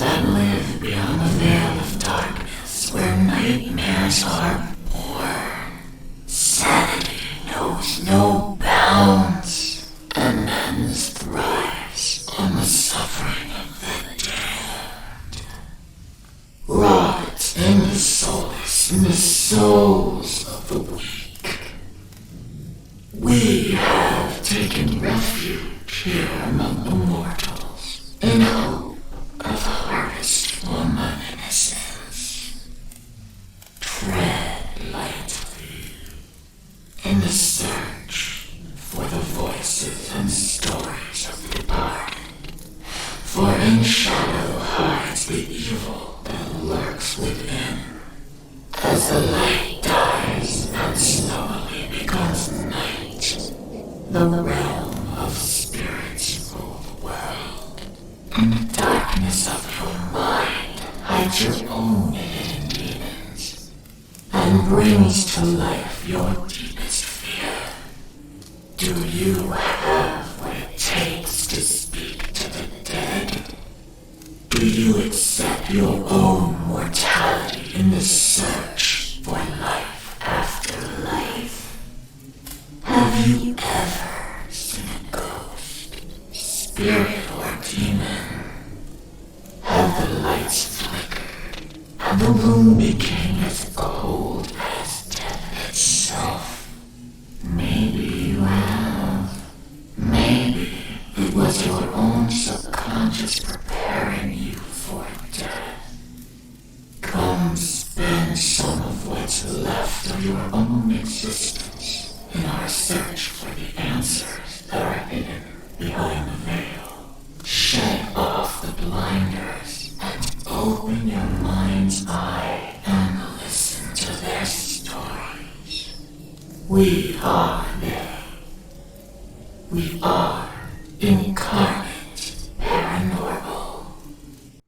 that live beyond the veil of darkness where nightmares are born. Sanity knows no bounds, and men's thrives on the suffering of the damned. Rot in the solace in the souls of the weak. We have taken refuge here among the mortals in hope of harvest from an innocence. Tread lightly in the search for the voices and stories of the departed, for in shadow hides the evil that lurks within. As the light dies and slowly becomes night, the realm of spirits rule the world. In the darkness of your mind hides your own hidden demons, and brings to life your deepest fear. Do you have what it takes to speak to the dead? Do you accept your own mortality in the search for life after life? Have you ever seen a ghost, spirit, or demon? Have the lights flickered and the room became as cold as death itself? Maybe you have. Maybe it was your own subconscious preparing you for death. Come spend some of what's left of your own existence in our search for the answers that are hidden behind the veil. Shed off the blinders and open your mind's eye and listen to their stories. We are they. We are incarnate paranormal.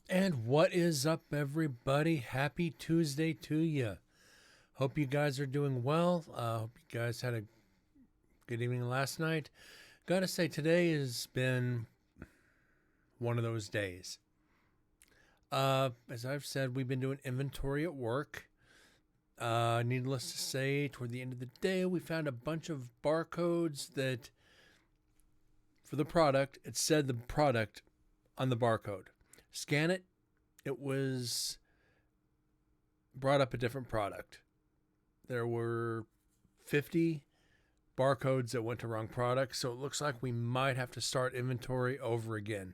And what is up, everybody? Happy Tuesday to you. Hope you guys are doing well. Hope you guys had a good evening last night. Gotta say, today has been one of those days. As I've said, we've been doing inventory at work. Needless to say, toward the end of the day, we found a bunch of barcodes that, for the product, it said the product on the barcode. Scan it, it was brought up a different product. There were 50 barcodes that went to wrong products, so it looks like we might have to start inventory over again,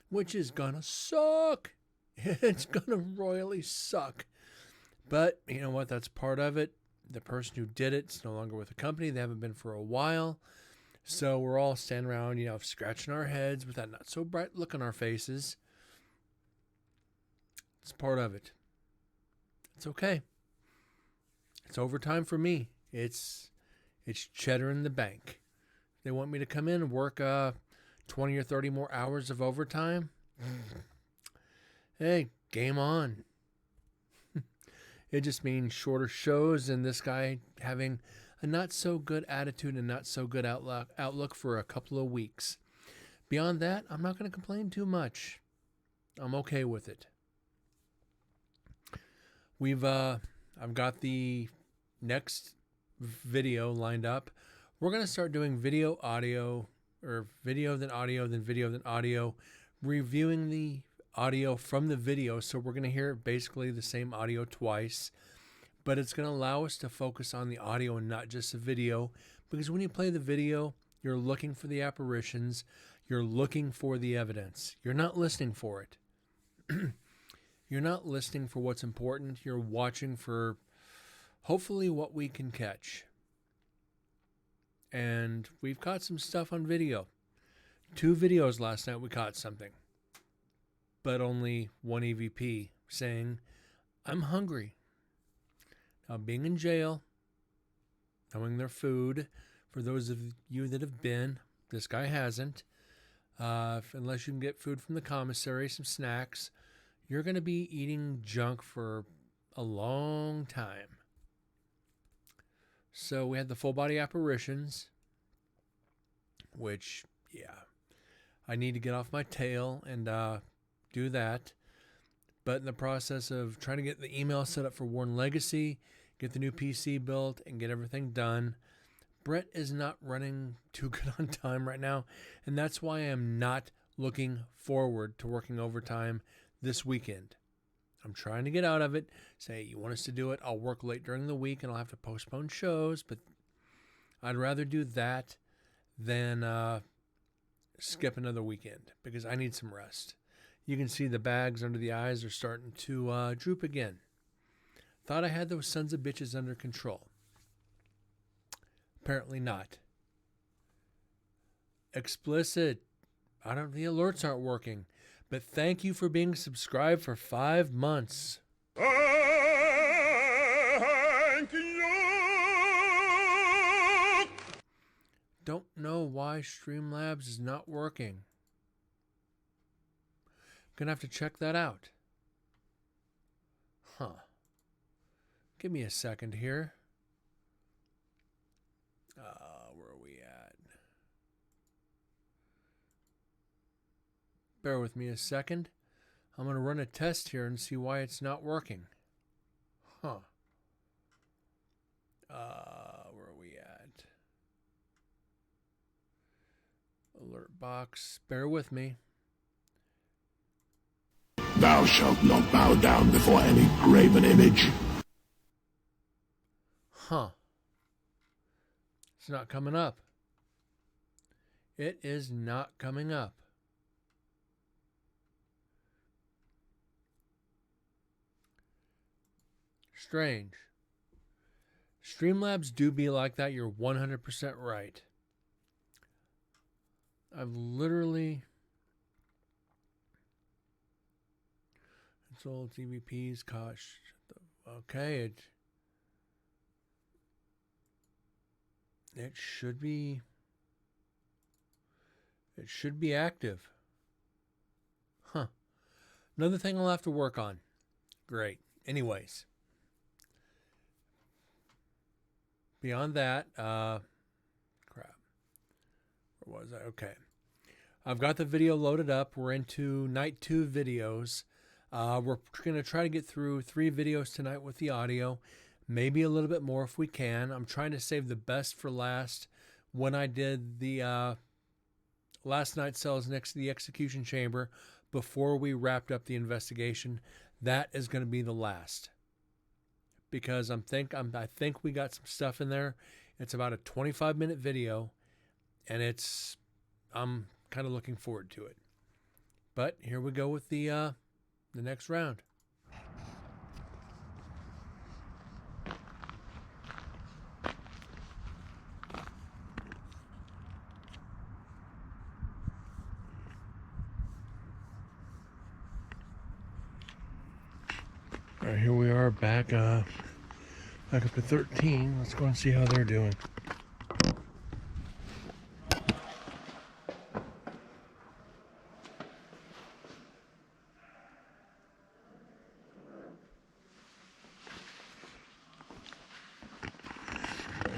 which is gonna suck. It's gonna royally suck. But you know what? That's part of it. The person who did it's no longer with the company. They haven't been for a while. So we're all standing around, scratching our heads with that not so bright look on our faces. It's part of it. It's okay. It's overtime for me. It's cheddar in the bank. They want me to come in and work 20 or 30 more hours of overtime. Hey, game on. It just means shorter shows and this guy having a not so good attitude and not so good outlook for a couple of weeks. Beyond that, I'm not going to complain too much. I'm okay with it. I've got the next video lined up. We're going to start doing video, audio, or video, then audio, then video, then audio, reviewing the audio from the video. So we're going to hear basically the same audio twice, but it's going to allow us to focus on the audio and not just the video, because when you play the video, you're looking for the apparitions, you're looking for the evidence. You're not listening for it. You're not listening for what's important. You're watching for hopefully what we can catch. And we've caught some stuff on video. 2 videos last night we caught something. But only one EVP saying, "I'm hungry." Now, being in jail, knowing their food, for those of you that have been, this guy hasn't, unless you can get food from the commissary, some snacks, you're going to be eating junk for a long time. So we had the full body apparitions, which, yeah, I need to get off my tail and do that. but in the process of trying to get the email set up for Worn Legacy, get the new PC built, and get everything done, Brett is not running too good on time right now, and that's why I'm not looking forward to working overtime this weekend. I'm trying to get out of it. Say, you want us to do it, I'll work late during the week and I'll have to postpone shows, but I'd rather do that than skip another weekend because I need some rest. You can see the bags under the eyes are starting to droop again. Thought I had those sons of bitches under control. Apparently not. Explicit. The alerts aren't working. But thank you for being subscribed for 5 months. Thank you. Don't know why Streamlabs is not working. Gonna have to check that out. Give me a second here. Where are we at? Bear with me a second. I'm going to run a test here and see why it's not working. Where are we at? Alert box. Bear with me. Thou shalt not bow down before any graven image. It's not coming up. It is not coming up. Strange. Streamlabs do be like that. You're 100% right. I've literally installed TVPs. Gosh. Okay. It should be active. Another thing I'll have to work on. Great. Anyways. Beyond that, crap. Where was I? Okay. I've got the video loaded up. We're into night 2 videos. We're going to try to get through 3 videos tonight with the audio. Maybe a little bit more if we can. I'm trying to save the best for last. When I did the last night's cells next to the execution chamber, before we wrapped up the investigation, that is going to be the last. Because I think we got some stuff in there. It's about a 25-minute video, and I'm kind of looking forward to it. But here we go with the next round. All right, here we are back up to 13. Let's go and see how they're doing.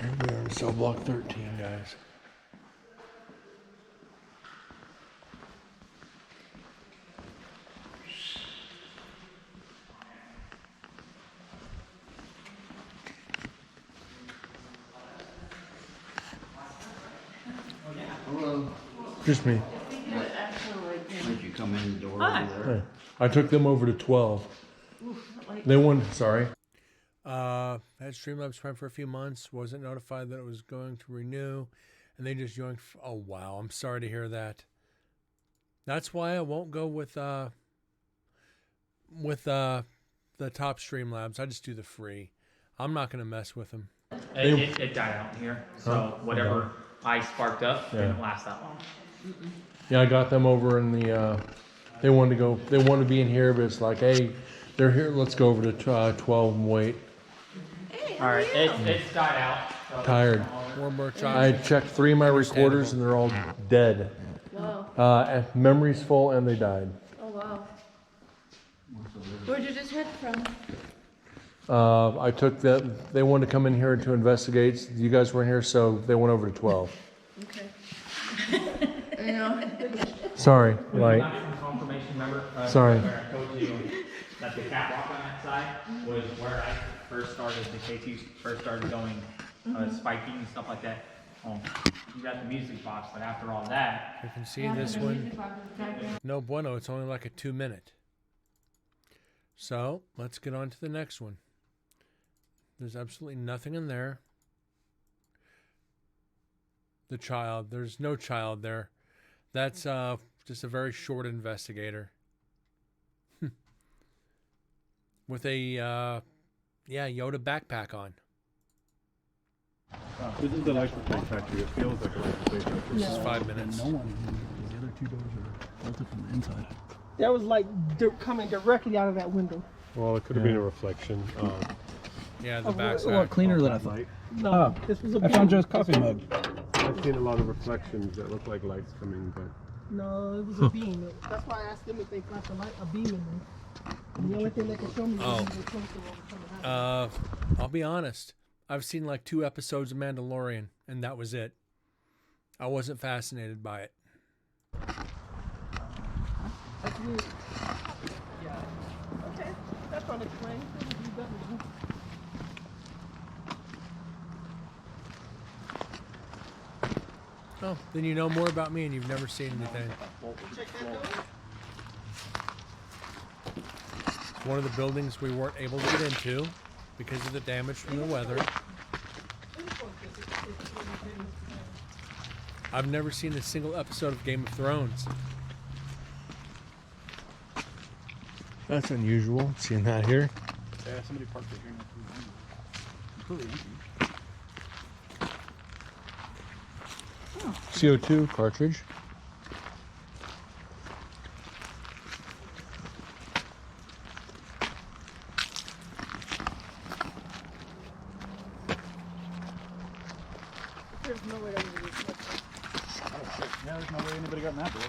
Here we are in cell block 13, guys. Hello. Just me. Did you come in the door over there? I took them over to 12. They wanted, sorry. Had Streamlabs Prime for a few months. Wasn't notified that it was going to renew. And they just joined. Oh, wow. I'm sorry to hear that. That's why I won't go with the top Streamlabs. I just do the free. I'm not going to mess with them. It died out here. So whatever I sparked up didn't last that long. Yeah, I got them over in the, they wanted to be in here, but it's like, hey, they're here, let's go over to 12 and wait. Hey, All right, it's died out. So Tired. I checked 3 of my recorders and they're all dead. Wow. Memory's full and they died. Oh, wow. Where'd you just head from? I took them, they wanted to come in here to investigate. You guys weren't here, so they went over to 12. Okay. I know. Sorry, we like, got some confirmation, remember? Sorry. I told you that the catwalk on that side was where I first started, the K2 first started going spiking and stuff like that. You got the music box, but after all that, You can see this one. No bueno, it's only like a 2-minute. So let's get on to the next one. There's absolutely nothing in there. The child, there's no child there. That's just a very short investigator. With a, Yoda backpack on. This is the license plate factory. It feels like a license plate factory. This is 5 minutes. No one. The other two doors are bolted from the inside. That was like coming directly out of that window. Well, it could have been a reflection. Yeah, the Oh, backside. A lot cleaner than I thought. No, this was a I found Joe's coffee mug. I've seen a lot of reflections that look like lights coming, but No, it was a beam. That's why I asked them if they flashed a beam in there. And the only thing they could show me was they were close to what was coming out. I'll be honest. I've seen like 2 episodes of Mandalorian, and that was it. I wasn't fascinated by it. That's weird. Yeah. Okay, that's unexplained. Oh, then you know more about me and you've never seen anything. Check that door. It's one of the buildings we weren't able to get into because of the damage from the weather. I've never seen a single episode of Game of Thrones. That's unusual, seeing that here. Yeah, somebody parked it here. Completely empty. CO2 cartridge. There's no way that was Yeah, there's no way anybody got in that door.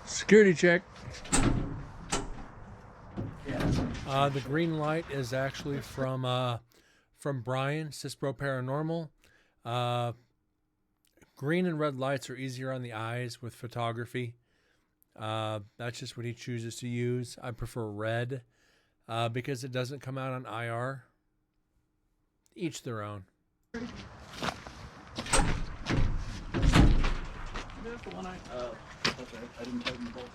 Security check. The green light is actually from Brian, Cispro Paranormal. Green and red lights are easier on the eyes with photography. That's just what he chooses to use. I prefer red because it doesn't come out on IR. Each their own. That's the one that's right. I didn't tighten the bolt.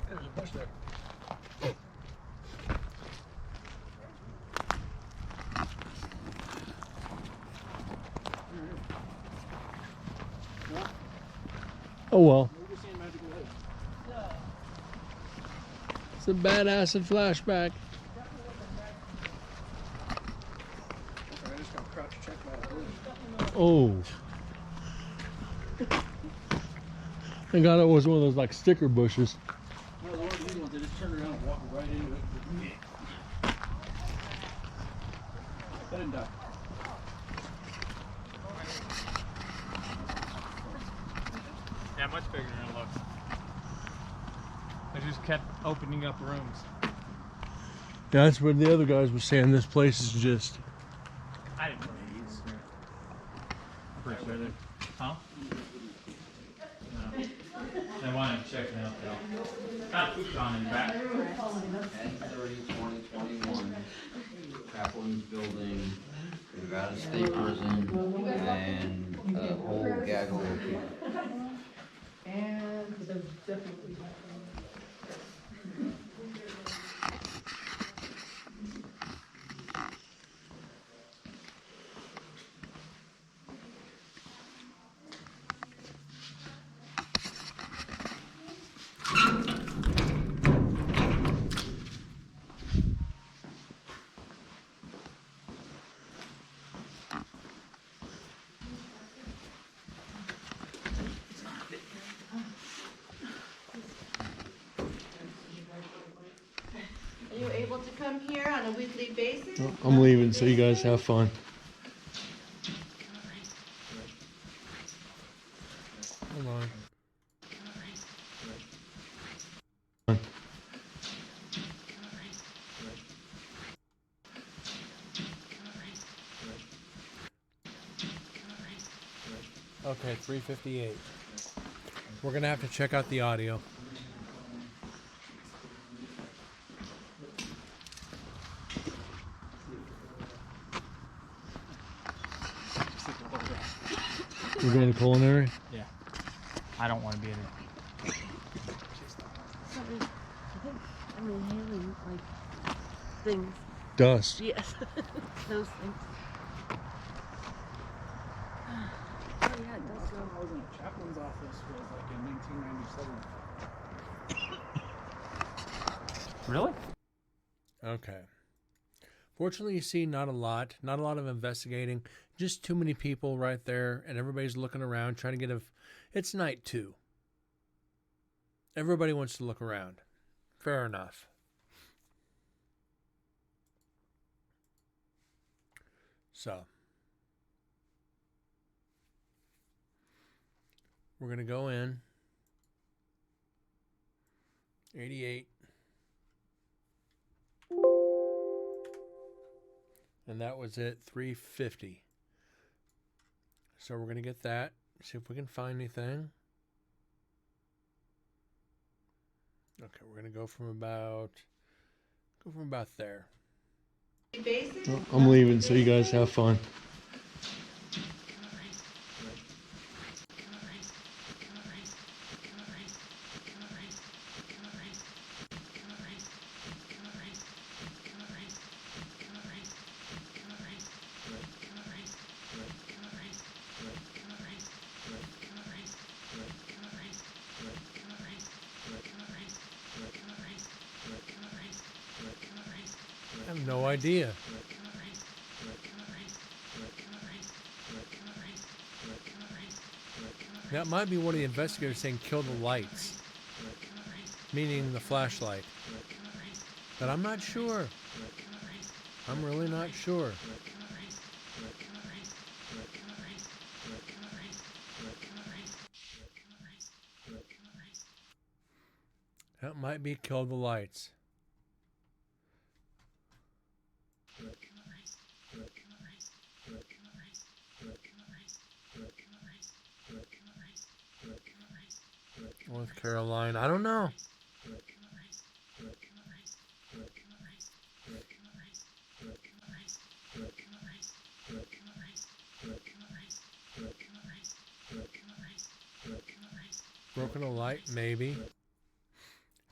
There's a bush there. Oh well. We're just seeing magical light. It's a badass flashback. I just got crouch checked by a bush. Oh. Thank God it was one of those like sticker bushes. One of the ones we want, they just turned around and walked right into it. That didn't die. yeah, much bigger than it looks. They just kept opening up rooms. That's what the other guys were saying. This place is just. I didn't know these. I'm pretty sure they're. Huh? No. They wanted to check it out though. Got food on in the back. 10/30/2021, Kaplan's building, we've got a state prison, and a whole gaggle of people. And there's definitely Are you able to come here on a weekly basis? I'm leaving, so you guys have fun. Hold on. Okay, 358. We're going to have to check out the audio. We're going to culinary? Yeah. I don't want to be in it. Sorry. I think I'm inhaling like things. Dust. Yes. Those things. Oh yeah, it does Last time I was in a chaplain's office was like in 1997. Really? Okay. Fortunately, you see not a lot of investigating, just too many people right there, and everybody's looking around trying to get a. It's night 2. Everybody wants to look around. Fair enough. So, we're going to go in. 88. And that was it, 350. So we're going to get that. See if we can find anything. Okay, we're going to go from about there. Well, I'm leaving, so you guys have fun. I have no idea. That might be one of the investigators saying kill the lights, meaning the flashlight. But I'm not sure. I'm really not sure. That might be kill the lights. North Carolina. I don't know. Broken a light, maybe.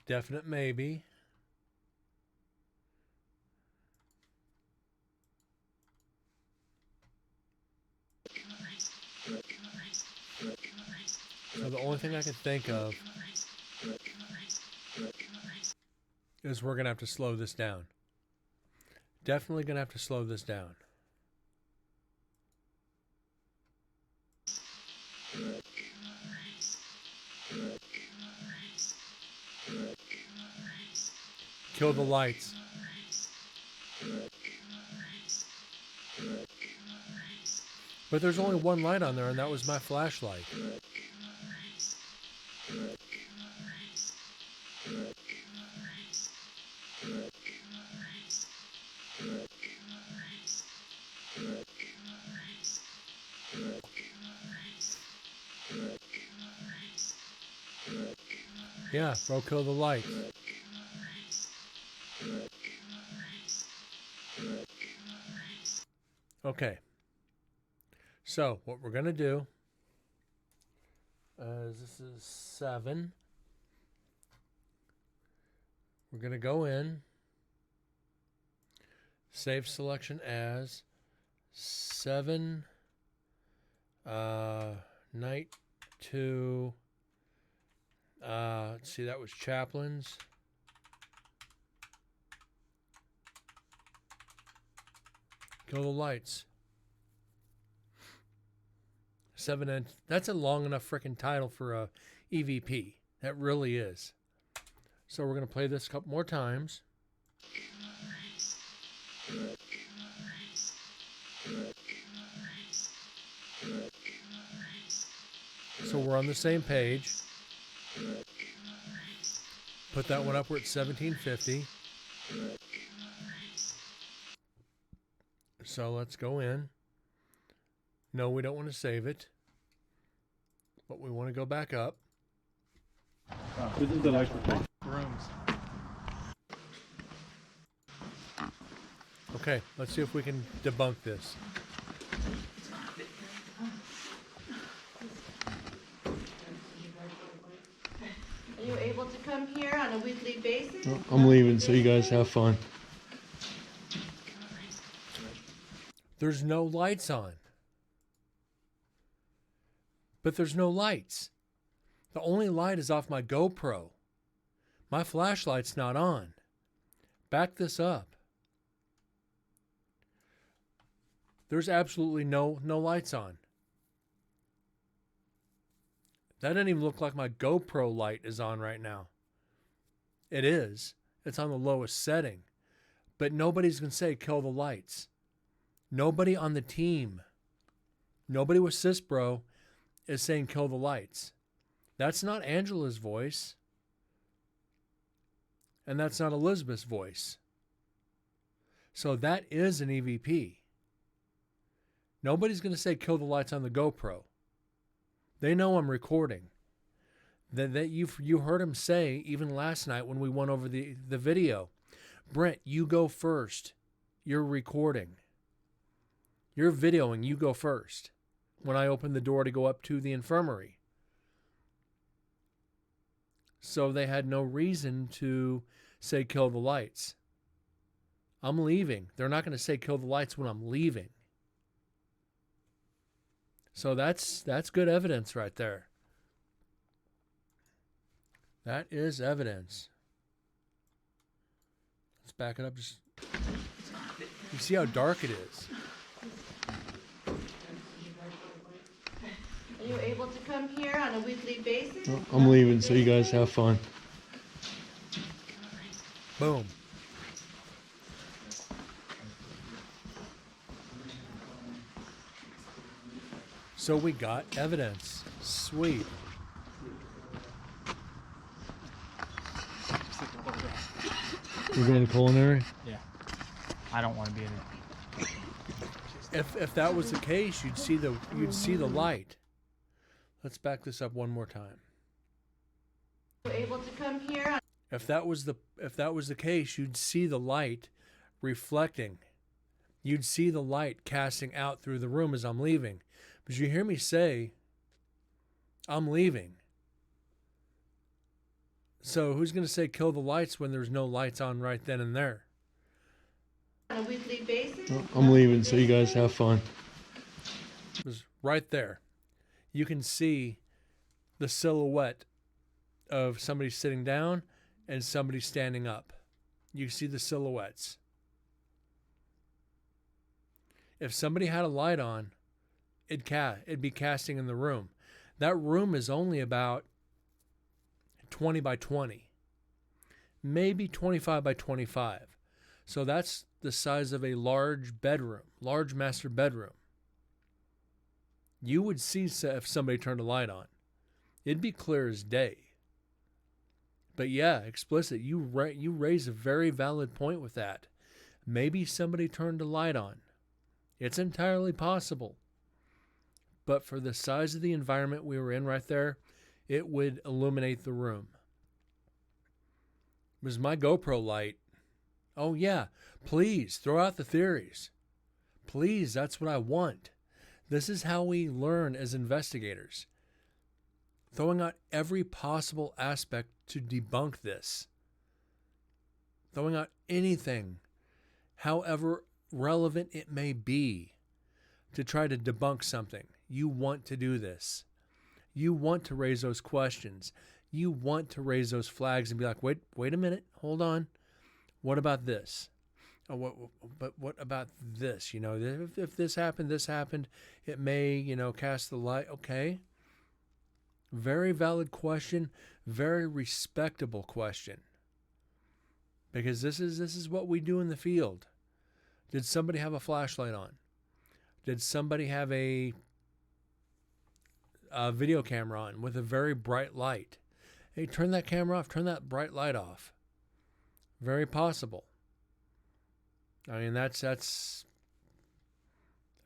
Definite maybe. So the only thing I can think of is we're going to have to slow this down. Definitely going to have to slow this down. Kill the lights. But there's only one light on there, and that was my flashlight. Yeah, bro, kill the lights. Okay. So, what we're going to do is this is 7. We're going to go in, save selection as 7, night 2, let's see, that was Chaplin's. Kill the lights. 7 and that's a long enough freaking title for a EVP. That really is. So we're going to play this a couple more times. So we're on the same page. Put that one up. We're at 1750. So let's go in. No, we don't want to save it. But we want to go back up. This is the light protection. Rooms. Okay, let's see if we can debunk this. Are you able to come here on a weekly basis? I'm leaving, so you guys have fun. There's no lights on. But there's no lights. The only light is off my GoPro. My flashlight's not on. Back this up. There's absolutely no lights on. That doesn't even look like my GoPro light is on right now. It is. It's on the lowest setting. But nobody's going to say kill the lights. Nobody on the team, nobody with Cisbro is saying kill the lights. That's not Angela's voice. And that's not Elizabeth's voice. So that is an EVP. Nobody's going to say kill the lights on the GoPro. They know I'm recording. That you heard him say, even last night when we went over the video, Brent, you go first. You're recording. You're videoing, you go first. When I opened the door to go up to the infirmary. So they had no reason to say kill the lights. I'm leaving. They're not going to say kill the lights when I'm leaving. So that's good evidence right there. That is evidence. Let's back it up. Just you see how dark it is. Are you able to come here on a weekly basis? I'm leaving, so you guys have fun. Boom. So we got evidence. Sweet. You're going to culinary? Yeah. I don't want to be in it. If that was the case, you'd see the light. Let's back this up one more time. Are you able to come here? If that was the case, you'd see the light reflecting. You'd see the light casting out through the room as I'm leaving. But you hear me say, I'm leaving. So who's going to say kill the lights when there's no lights on right then and there? On a weekly basis? I'm leaving, so you guys have fun. It was right there. You can see the silhouette of somebody sitting down and somebody standing up. You see the silhouettes. If somebody had a light on, it'd be casting in the room. That room is only about 20 by 20, maybe 25 by 25. So that's the size of a large bedroom, large master bedroom. You would see if somebody turned a light on. It'd be clear as day. But yeah, explicit, you raise a very valid point with that. Maybe somebody turned a light on. It's entirely possible. But for the size of the environment we were in right there, it would illuminate the room. It was my GoPro light. Oh yeah, please throw out the theories. Please, that's what I want. This is how we learn as investigators. Throwing out every possible aspect to debunk this. Throwing out anything, however relevant it may be, to try to debunk something. You want to do this. You want to raise those questions. You want to raise those flags and be like, wait a minute, hold on. What about this? But what about this? You know, if this happened, it may, cast the light. Okay. Very valid question. Very respectable question. Because this is what we do in the field. Did somebody have a flashlight on? Did somebody have a video camera on with a very bright light. Hey, turn that camera off. Turn that bright light off. Very possible. I mean, that's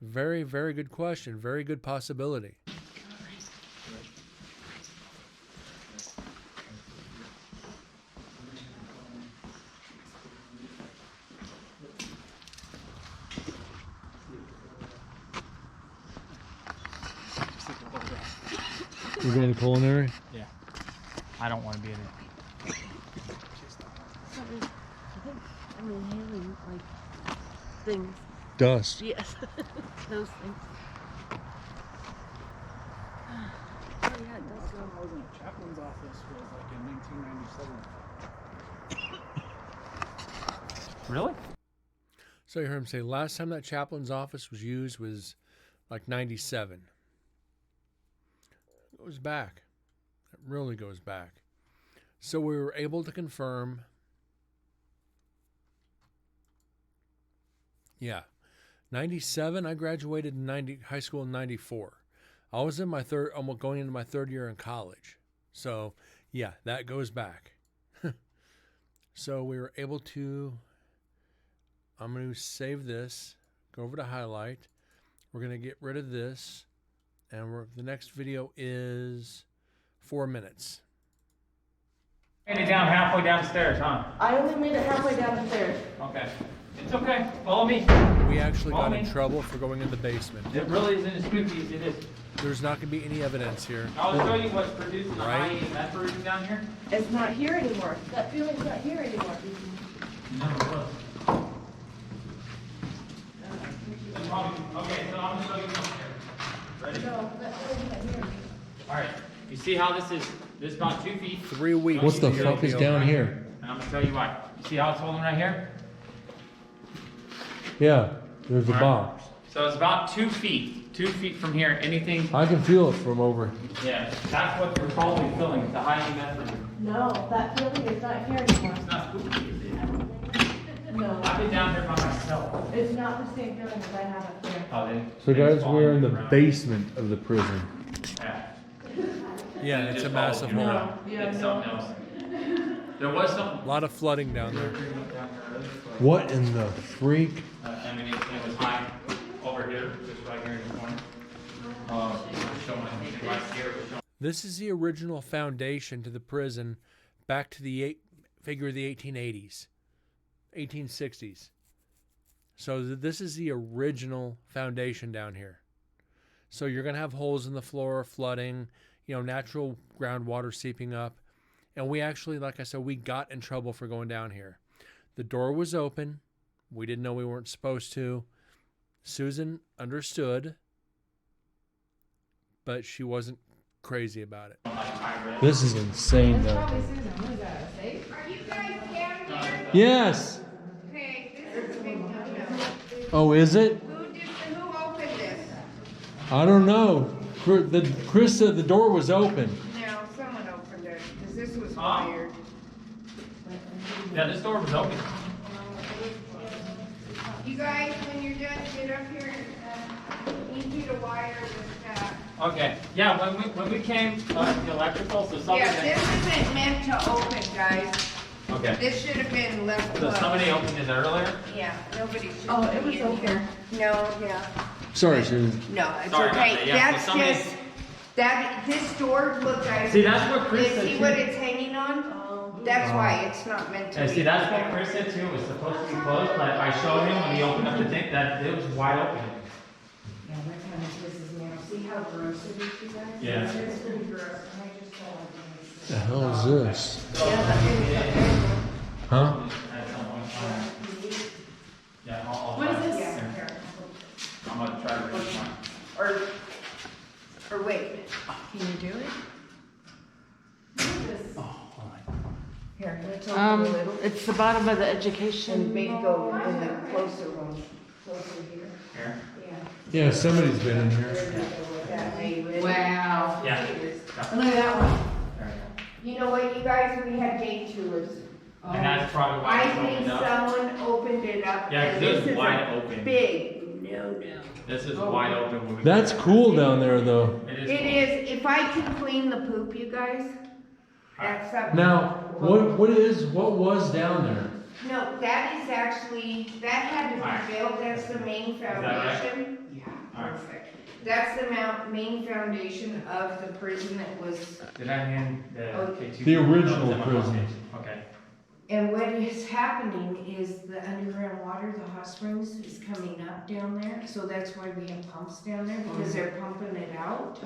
very, very good question. Very good possibility. You're going to culinary? Yeah. I don't want to be in it. Sorry. I think I'm inhaling like things. Dust. Yes. Those things. Oh yeah, it does go. I was in a chaplain's office was like in 1997. Really? So you heard him say last time that chaplain's office was used was like 97. It goes back. It really goes back. So we were able to confirm. Yeah. 97, I graduated in high school in 94. I was in my almost going into my third year in college. So, yeah, that goes back. So we were able to, I'm going to save this, go over to highlight. We're going to get rid of this. And the next video is 4 minutes. Made it down halfway downstairs, huh? I only made it halfway down the stairs. Okay. It's okay. Follow me. We actually got in Mommy. trouble for going in the basement. It really isn't as spooky as it is. There's not going to be any evidence here. I'll show you what's producing the Right. high meth version down here. It's not here anymore. That feeling's not here anymore. Never was. Okay, so I'm gonna show you something here. Ready? No, that feeling's not here. All right. You see how this is about 2 feet? 3 weeks. What the fuck is down here? And I'm gonna tell you why. You see how it's holding right here? Yeah, there's a All right. box. So it's about 2 feet. 2 feet from here. Anything? I can feel it from over. Yeah. That's what we're probably filling. The high meth version. No, that feeling is not here anymore. It's not spooky, is it? No, I've been down here by myself. it's not the same feeling as I have up there. Oh, then. So guys, we're in the around. basement of the prison. Yeah. Yeah, And it it's a just massive follows you hole. around. It's something else. There was A something. lot of flooding down there. What in the freak? I mean, it was high over here, just right here in the corner. Showing right here. It was showing. This is the original foundation to the prison back to the figure of the 1880s, 1860s. So this is the original foundation down here. So you're going to have holes in the floor, flooding, natural groundwater seeping up. And we actually, like I said, we got in trouble for going down here. The door was open. We didn't know we weren't supposed to. Susan understood, but she wasn't crazy about it. This is insane, though. Probably Susan. What is that, a safe? Are you guys down here? Yes. Okay, this is a big no-no. Oh, is it? Who opened this? I don't know. Chris said the door was open. No, someone opened it, because this was wired. Yeah, this door was open. You guys, when you're done, get up here and, need you to wire this, Okay. Yeah, when we came, the electrical, so somebody. yeah, this isn't meant to open, guys. Okay. This should have been left So closed. somebody opened it earlier? Yeah, nobody should Oh, be it was in open. here. No, yeah. Sorry, Susan. No, it's Sorry about okay. that, yeah, so That's somebody- just, this door, look guys. See, that's what Chris said See too. what it's hanging on? That's why it's not meant to And be. see, that's what Chris said too, it was supposed to be closed, but I showed him when he opened up the thing that it was wide open. Yeah, that kind of pisses me off. See how gross it is, you guys? Yeah. It's pretty gross, and I just don't like it. The hell is this? Huh? At some point, yeah, I'll. What is this? Here. Yeah. I'm gonna try to reach mine. Or wait, can you do it? Here, let's open a little. It's the bottom of the And education. maybe go in the closer one, closer here. Here? Yeah. Yeah, somebody's been in here. That may lift. Wow. Yeah. Look at that one. You know what, you guys, we had gate tours. And that's probably why I it's think opened up. someone opened it up. Yeah, 'cause and it was this is wide a open. Big no-no. This is wide open. When we That's cool down there, though. It is. It is, if I can clean the poop, you guys, that's something. Now, what was down there? No, that is actually, that had to Alright. be built, that's the main that right? foundation. Yeah, Alright. perfect. That's the main foundation of the prison that was, Did I hand the Oh. K2? The original Oh, it's in my prison. pocket. Okay. and what is happening is the underground water, the hot springs, is coming up down there. So that's why we have pumps down there, because they're pumping it out.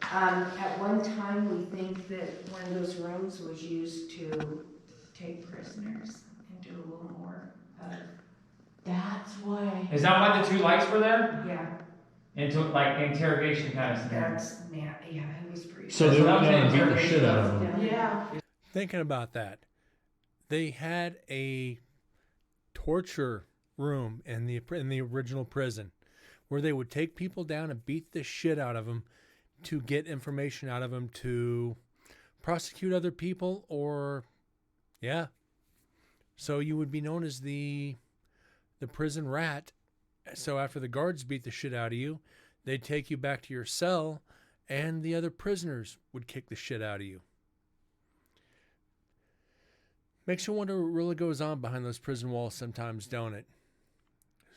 At one time, we think that one of those rooms was used to take prisoners and do a little more of. That's why. Is that why the two lights were there? Yeah, Into like interrogation kind of scenario. that's, yeah, it was pretty. So they went down and beat the shit out of them. Yeah. Thinking about that, they had a torture room in the original prison where they would take people down and beat the shit out of them to get information out of them to prosecute other people, or yeah. So you would be known as the prison rat. So after the guards beat the shit out of you, they'd take you back to your cell and the other prisoners would kick the shit out of you. Makes you wonder what really goes on behind those prison walls sometimes, don't it?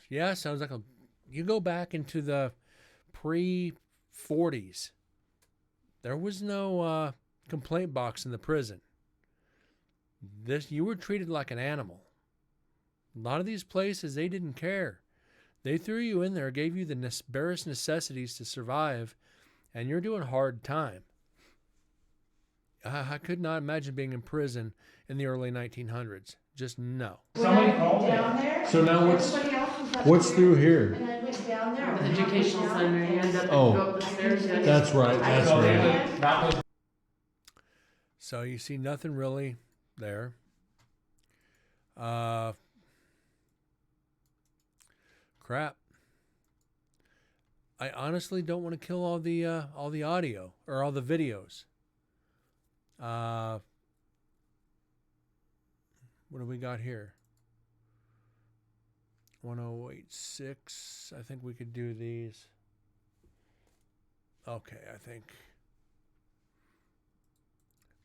Yeah, sounds like you go back into the pre-40s. There was no complaint box in the prison. You were treated like an animal. A lot of these places, they didn't care. They threw you in there, gave you the barest necessities to survive, and you're doing hard time. I could not imagine being in prison in the early 1900s. Just no. Somebody called me. Down there. So now everybody else was up what's here, through here? And I went down there. The educational center, you end up Oh. go up the stairs. you end up- That's right. That's So right. that was So you see nothing really there. Crap. I honestly don't want to kill all the audio or all the videos. What do we got here? 1086. I think we could do these. Okay, I think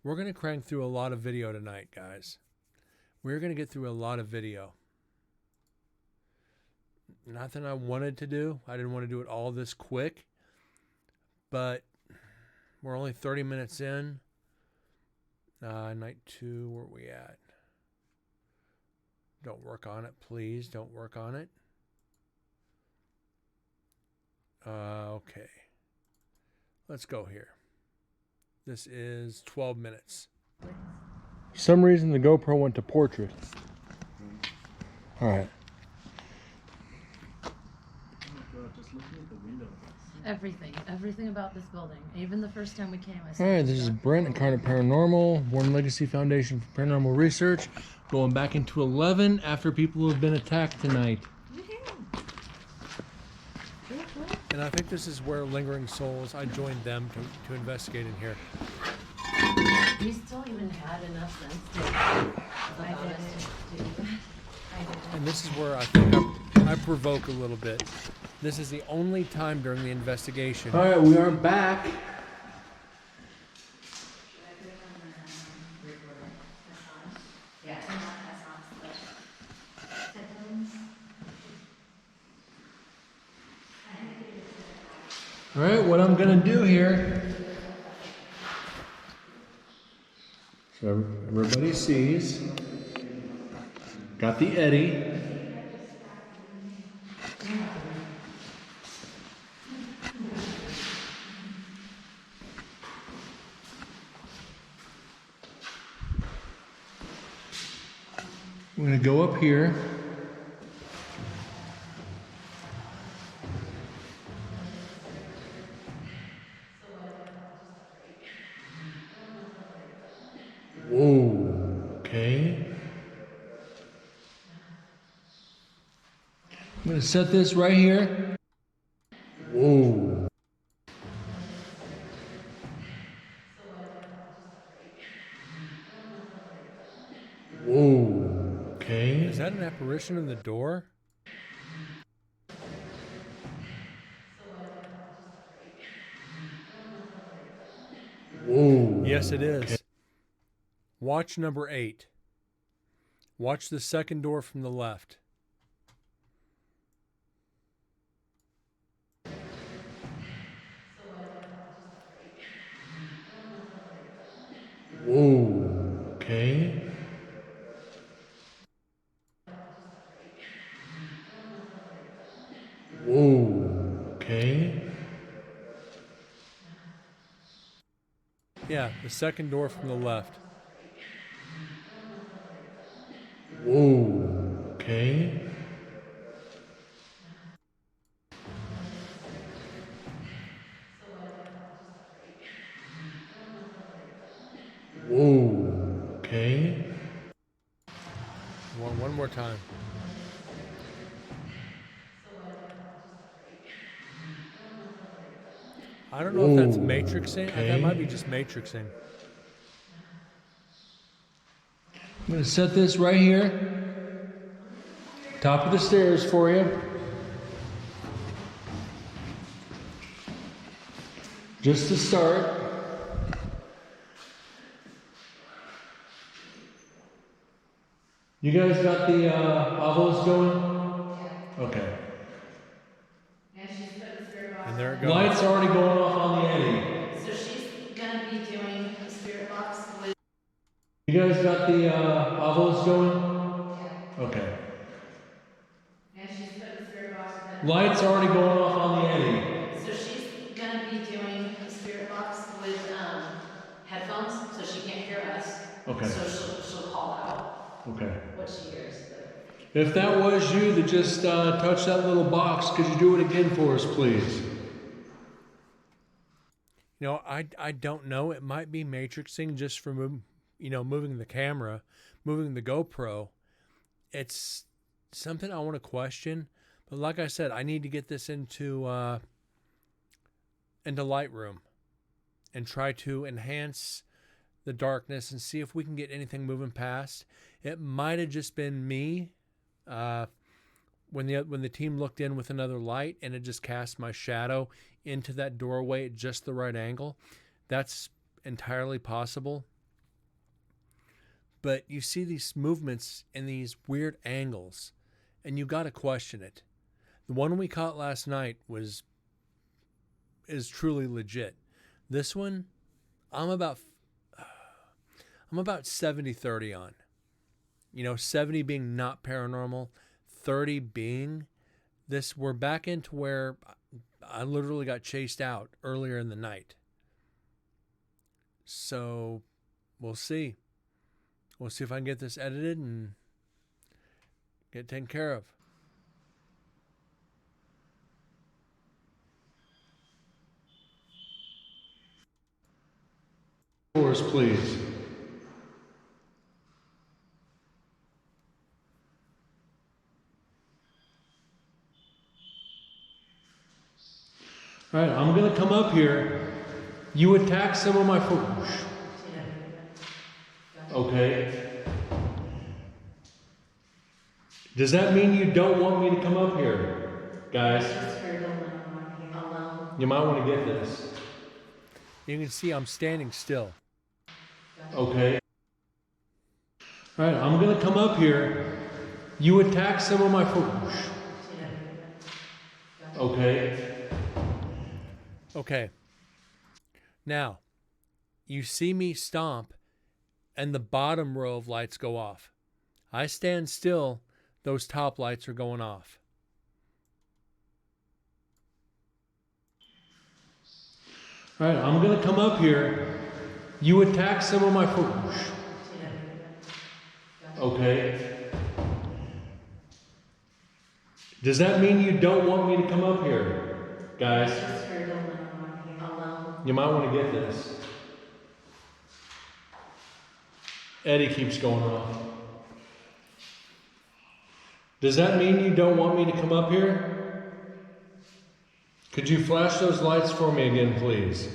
we're going to crank through a lot of video tonight, guys. We're going to get through a lot of video. Nothing I wanted to do. I didn't want to do it all this quick. But we're only 30 minutes in. Night 2, where are we at? Don't work on it, please. Don't work on it. Okay. Let's go here. This is 12 minutes. For some reason, the GoPro went to portrait. All right. Everything about this building. Even the first time we came, I All said, right, this is Brent, Incarnate Paranormal, Warren Legacy Foundation for Paranormal Research, going back into 11 after people have been attacked tonight. And I think this is where Lingering Souls, I joined them to investigate in here. we still even had enough sense to allow us to do that. And this is where I think I provoke a little bit. This is the only time during the investigation. All right, we are back. All right, what I'm gonna do here, so everybody sees, got the Eddie. I'm gonna go up here. Whoa, okay. I'm gonna set this right here. Whoa. Whoa, okay. Is that an apparition in the door? Whoa. Yes, it is. Watch number 8. Watch the second door from the left. Whoa. Okay. Whoa. Okay. Yeah, the second door from the left. Whoa. Okay. Whoa. Okay. One more time. I don't know if that's Whoa. matrixing. That might be just matrixing. I'm going to set this right here. Top of the stairs for you. Just to start. You guys got the avos going? Okay. And there it goes. Lights already going off on the Eddie. So she's gonna be doing a spirit box with. You guys got the avos going? Okay. And she's putting the spirit box with. Lights already going off on the Eddie. So she's gonna be doing a spirit box with headphones, so she can't hear us. Okay. So she'll call out Okay. what she hears. If that was you that just touched that little box, could you do it again for us, please? You know, I don't know. It might be matrixing just for moving the camera, moving the GoPro. It's something I want to question. But like I said, I need to get this into Lightroom and try to enhance the darkness and see if we can get anything moving past. It might have just been me when the team looked in with another light and it just cast my shadow into that doorway at just the right angle. That's entirely possible. But you see these movements in these weird angles, and you got to question it. The one we caught last night is truly legit. This one, I'm about 70-30 on. 70 being not paranormal, 30 being this. We're back into where I literally got chased out earlier in the night. So we'll see. We'll see if I can get this edited and get taken care of. For us, please. All right, I'm going to come up here. You attack some of my food. Okay. Does that mean you don't want me to come up here, guys? You might want to get this. You can see I'm standing still. Okay. All right, I'm going to come up here. You attack some of my food. Okay. Okay. Now, you see me stomp and the bottom row of lights go off. I stand still, those top lights are going off. All right, I'm going to come up here. You attack some of my food. Okay. Does that mean you don't want me to come up here, guys? You might want to get this. Eddie keeps going off. Does that mean you don't want me to come up here? Could you flash those lights for me again, please?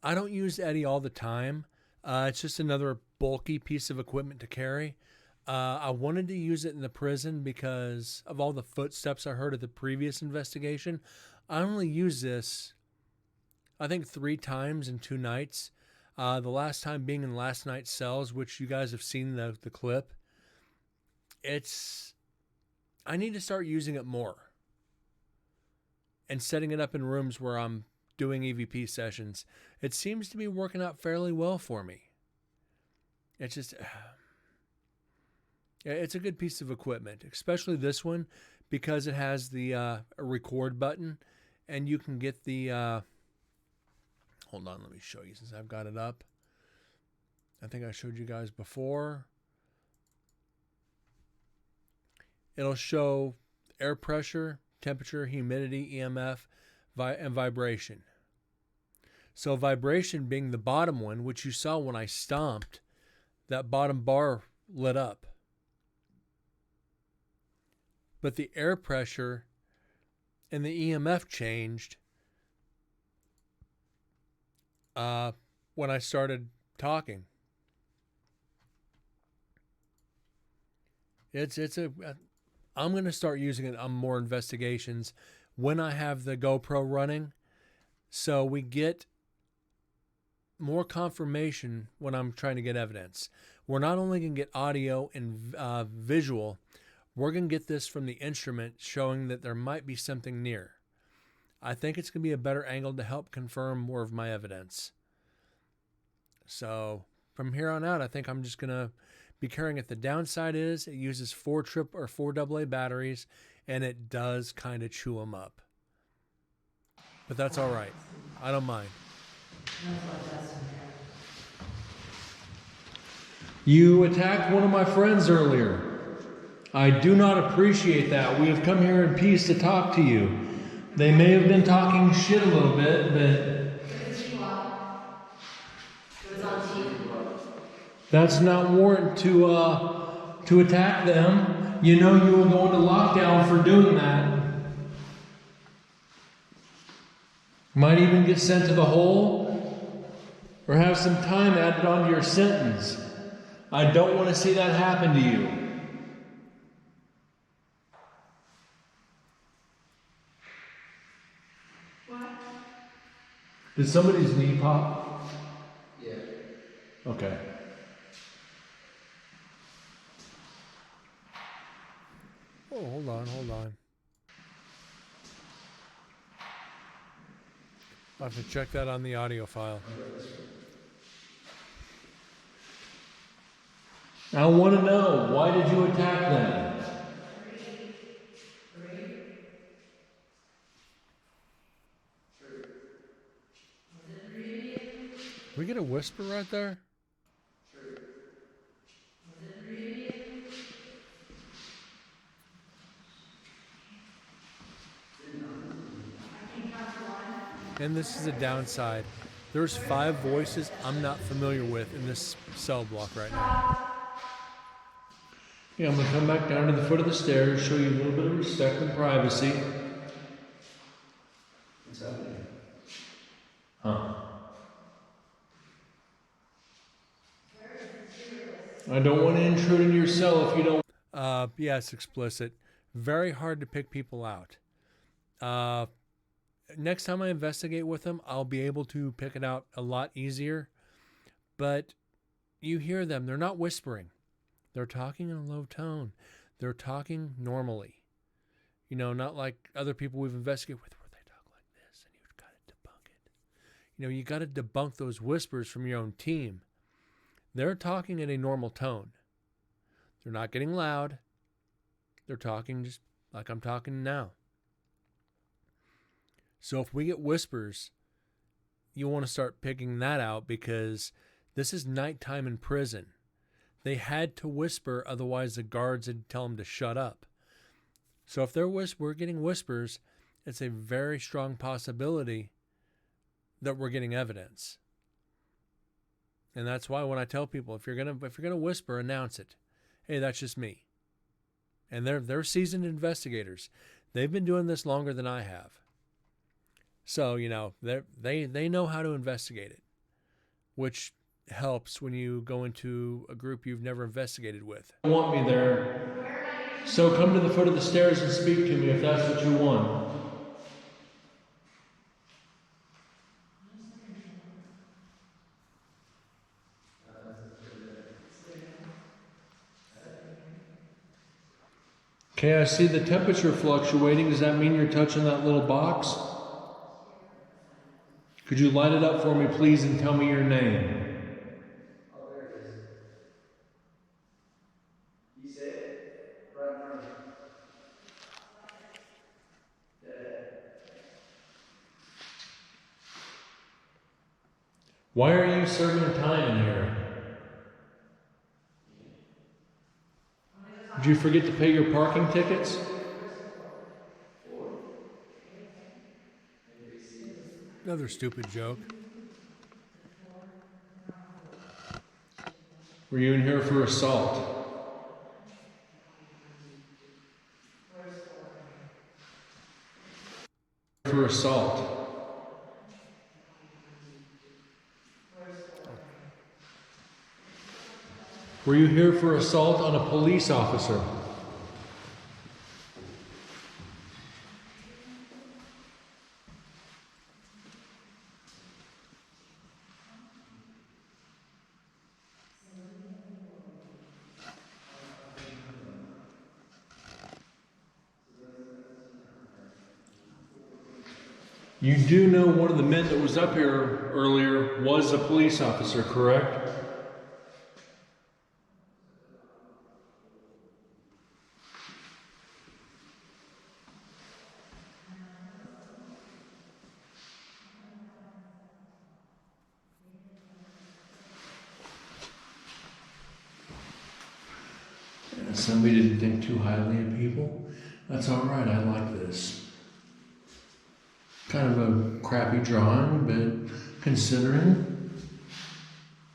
I don't use Eddie all the time. It's just another bulky piece of equipment to carry. I wanted to use it in the prison because of all the footsteps I heard at the previous investigation. I only used this, I think, 3 times in 2 nights. The last time being in last night's cells, which you guys have seen the clip. I need to start using it more and setting it up in rooms where I'm doing EVP sessions. It seems to be working out fairly well for me. It's just, it's a good piece of equipment, especially this one, because it has the record button, and you can get the, hold on, let me show you since I've got it up. I think I showed you guys before. It'll show air pressure, temperature, humidity, EMF, and vibration. So vibration being the bottom one, which you saw when I stomped, that bottom bar lit up. But the air pressure and the EMF changed when I started talking. I'm going to start using it on more investigations when I have the GoPro running, so we get more confirmation when I'm trying to get evidence. We're not only going to get audio and visual, we're going to get this from the instrument showing that there might be something near. I think it's going to be a better angle to help confirm more of my evidence. So from here on out, I think I'm just going to be carrying it. The downside is it uses 4 AA batteries, and it does kind of chew them up. But that's all right. I don't mind. You attacked one of my friends earlier. I do not appreciate that. We have come here in peace to talk to you. They may have been talking shit a little bit, but that's not warrant to attack them. You know you will go into lockdown for doing that. Might even get sent to the hole or have some time added onto your sentence. I don't want to see that happen to you. What? Did somebody's knee pop? Yeah. Okay. Oh, hold on. I'll have to check that on the audio file. I want to know, why did you attack them? We get a whisper right there? And this is a downside. There's 5 voices I'm not familiar with in this cell block right now. Yeah, I'm going to come back down to the foot of the stairs, show you a little bit of respect and privacy. What's happening? Huh. I don't want to intrude in your cell if you don't. Yeah, it's explicit. Very hard to pick people out. Next time I investigate with them, I'll be able to pick it out a lot easier. But you hear them. They're not whispering. They're talking in a low tone. They're talking normally. You know, not like other people we've investigated with where they talk like this, and you've got to debunk it. You know, you got to debunk those whispers from your own team. They're talking in a normal tone. They're not getting loud. They're talking just like I'm talking now. So if we get whispers, you want to start picking that out because this is nighttime in prison. They had to whisper, otherwise the guards would tell them to shut up. So if we're getting whispers, it's a very strong possibility that we're getting evidence. And that's why when I tell people, if you're gonna whisper, announce it. Hey, that's just me. And they're seasoned investigators. They've been doing this longer than I have. So, you know, they know how to investigate it, which helps when you go into a group you've never investigated with. You want me there. So come to the foot of the stairs and speak to me if that's what you want. Okay, I see the temperature fluctuating. Does that mean you're touching that little box? Could you light it up for me, please, and tell me your name? Why are you serving time in here? Did you forget to pay your parking tickets? Another stupid joke. Were you in here for assault? For assault. Were you here for assault on a police officer? You do know one of the men that was up here earlier was a police officer, correct? Somebody didn't think too highly of people. That's all right. I like this. Kind of a crappy drawing, but considering,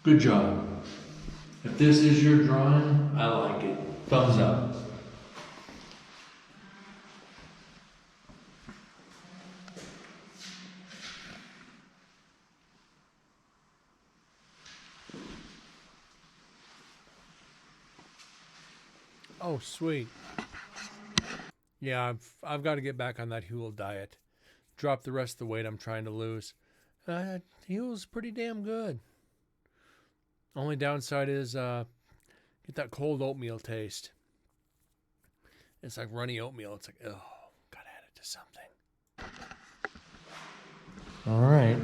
good job. If this is your drawing, I like it. Thumbs up. Oh, sweet. Yeah, I've got to get back on that Huel diet. Drop the rest of the weight I'm trying to lose. Huel's pretty damn good. Only downside is get that cold oatmeal taste. It's like runny oatmeal. It's like, oh, gotta add it to something. All right.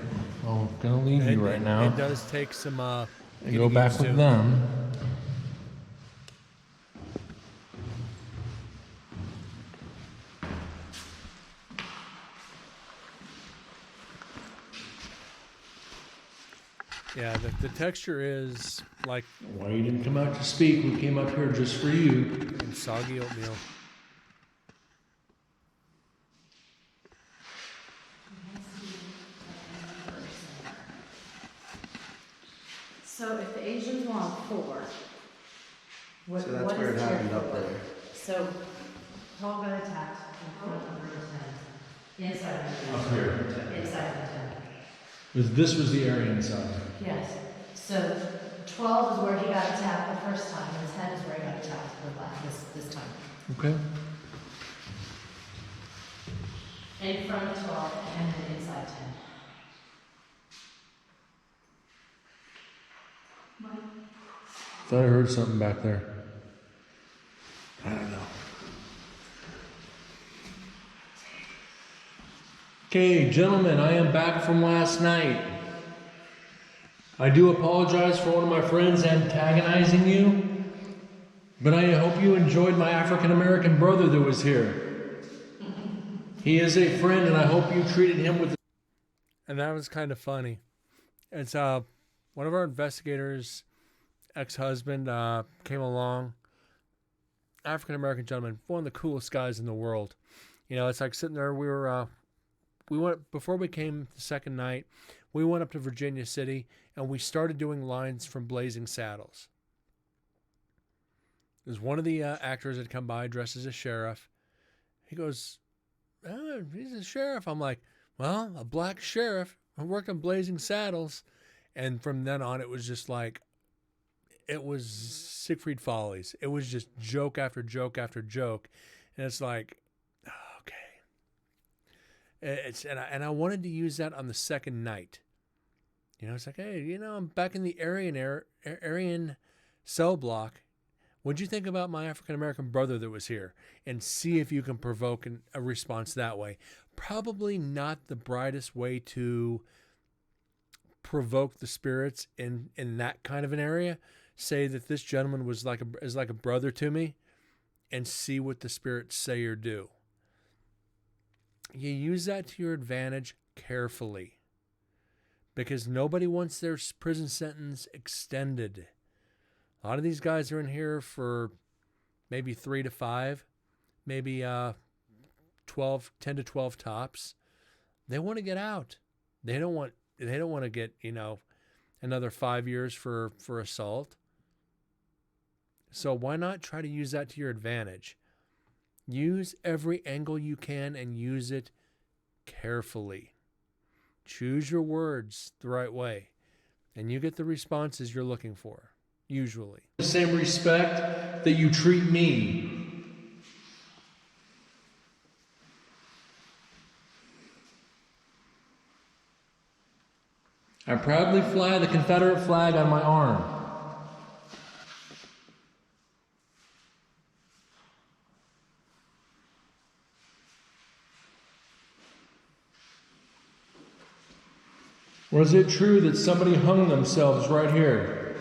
I'm gonna leave you right now. It does take some. Go back with them. Yeah, the texture is like. Why you didn't come out to speak? We came up here just for you. And soggy oatmeal. So if the Asians want 4, what, So that's what where is it happened there up for? there. So Paul got attacked in front of room 10, inside room Up 10. here. Inside room 10. This was the area inside. Yes. So 12 is where he got attacked the first time, and 10 is where he got attacked this time. Okay. In front of 12 and then inside 10. Thought I heard something back there. I don't know. Okay, gentlemen, I am back from last night. I do apologize for one of my friends antagonizing you, but I hope you enjoyed my African American brother that was here. He is a friend, and I hope you treated him with. And that was kind of funny. It's one of our investigators' ex-husband came along. African American gentleman, one of the coolest guys in the world. You know, it's like sitting there. We went before we came the second night. We went up to Virginia City and we started doing lines from Blazing Saddles. There's one of the actors that come by dressed as a sheriff. He goes, "Oh, he's a sheriff." I'm like, "Well, a black sheriff. I worked on Blazing Saddles." And from then on, it was just like, it was Siegfried Follies. It was just joke after joke after joke. And it's like, okay. And I wanted to use that on the second night. You know, it's like, hey, you know, I'm back in the Aryan cell block. What'd you think about my African-American brother that was here? And see if you can provoke a response that way. Probably not the brightest way to provoke the spirits in that kind of an area. Say that this gentleman is like a brother to me, and see what the spirits say or do. You use that to your advantage carefully, because nobody wants their prison sentence extended. A lot of these guys are in here for maybe 3 to 5, maybe 10 to 12 tops. They want to get out. They don't want to get, you know, another 5 years for assault. So why not try to use that to your advantage? Use every angle you can and use it carefully. Choose your words the right way, and you get the responses you're looking for, usually. The same respect that you treat me. I proudly fly the Confederate flag on my arm. Or is it true that somebody hung themselves right here?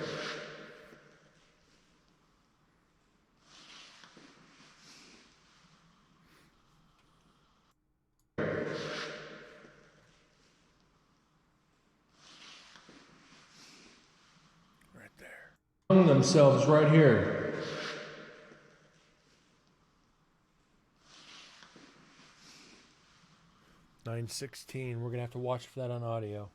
Right there. Hung themselves right here. $9:16. We're gonna have to watch for that on audio.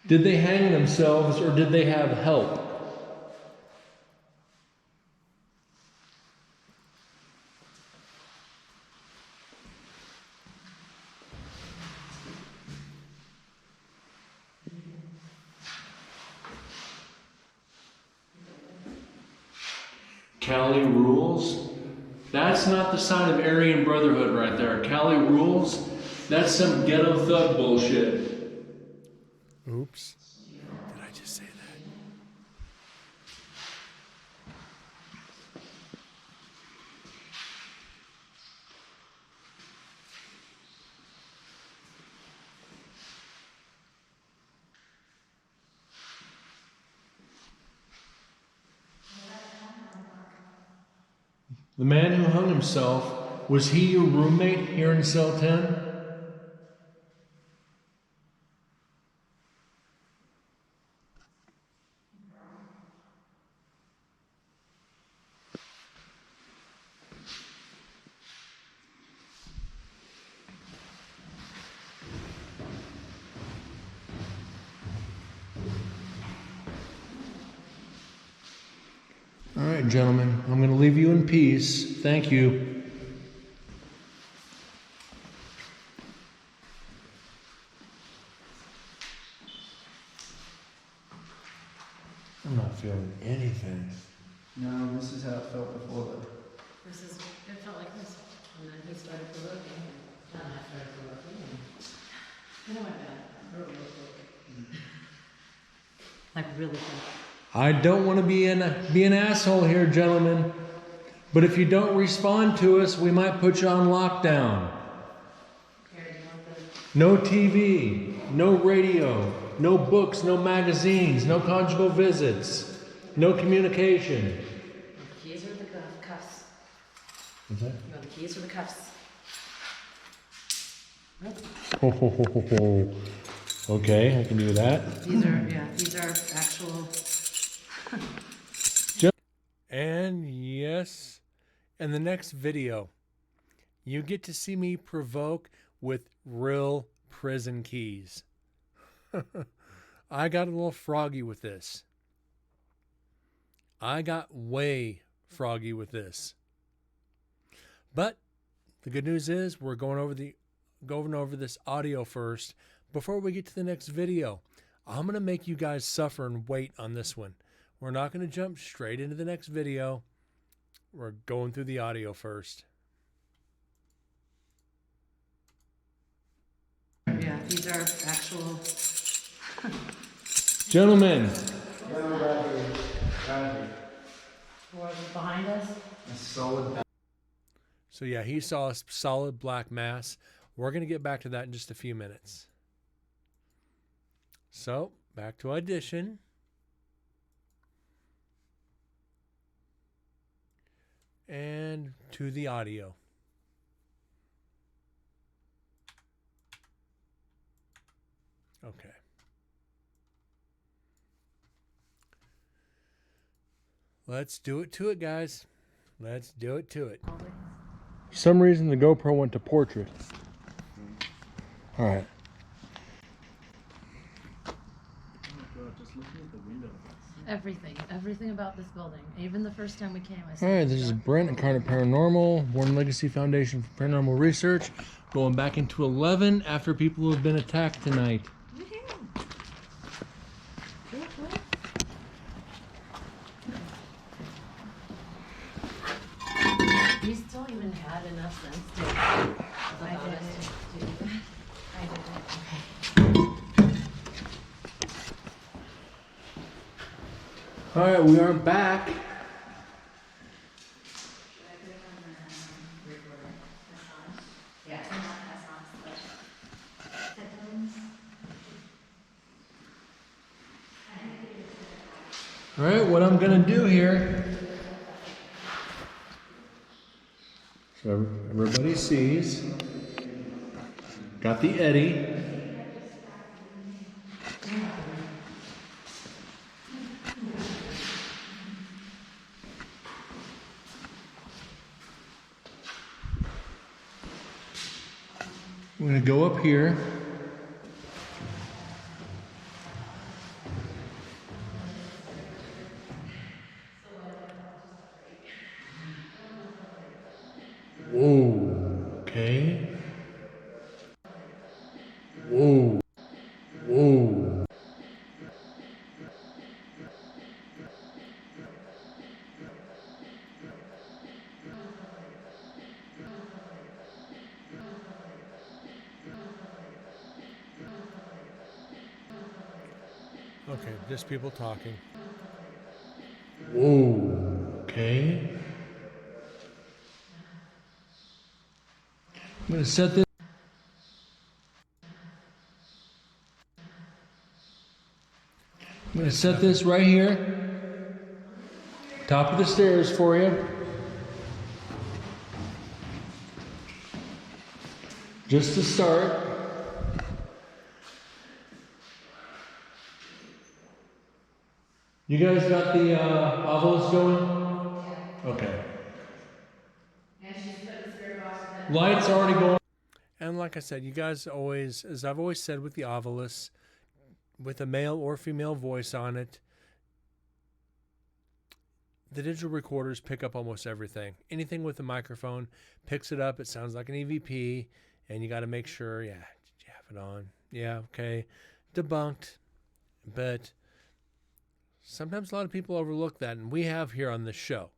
Did they hang themselves or did they have help? Cali rules? That's not the sign of Aryan Brotherhood right there. Cali rules? That's some ghetto thug bullshit. Oops. Did I just say that? The man who hung himself, was he your roommate here in cell 10? All right, gentlemen, I'm going to leave you in peace. Thank you. I'm not feeling anything. No, this is how it felt before though. It felt like this. And then he started provoking. And I started provoking. And it went bad. Like really bad. I don't want to be an asshole here, gentlemen, but if you don't respond to us, we might put you on lockdown. No TV, no radio, no books, no magazines, no conjugal visits, no communication. The keys or the cuffs? What's that? You want the keys or the cuffs? Okay, I can do that. These are actual. And yes, in the next video, you get to see me provoke with real prison keys. I got a little froggy with this. I got way froggy with this. But the good news is we're going over this audio first before we get to the next video, I'm going to make you guys suffer and wait on this one. We're not going to jump straight into the next video. We're going through the audio first. Yeah, these are actual. Gentlemen, Was behind us? So yeah, he saw a solid black mass. We're going to get back to that in just a few minutes. So, back to audition. And to the audio. Okay. Let's do it to it, guys. Let's do it to it. For some reason, the GoPro went to portrait. All right. Everything about this building. Even the first time we came, I All said. right, this is Brent, Incarnate Paranormal, Warren Legacy Foundation for Paranormal Research, going back into 11 after people have been attacked tonight. You still even had enough sense to. I didn't. I didn't. Okay. all right, we are back. All right, what I'm gonna do here, so everybody sees, got the Eddie. I'm gonna go up here. Whoa, okay. Whoa, whoa. Okay, just people talking. Whoa, okay. I'm gonna set this. I'm gonna set this right here. Top of the stairs for you. Just to start. You guys got the ovals going? Okay. Lights already going. And like I said, you guys always, as I've always said with the Ovilus, with a male or female voice on it, the digital recorders pick up almost everything. Anything with a microphone picks it up. It sounds like an EVP, and you got to make sure, yeah, did you have it on? Yeah, okay. Debunked. But sometimes a lot of people overlook that, and we have here on this show.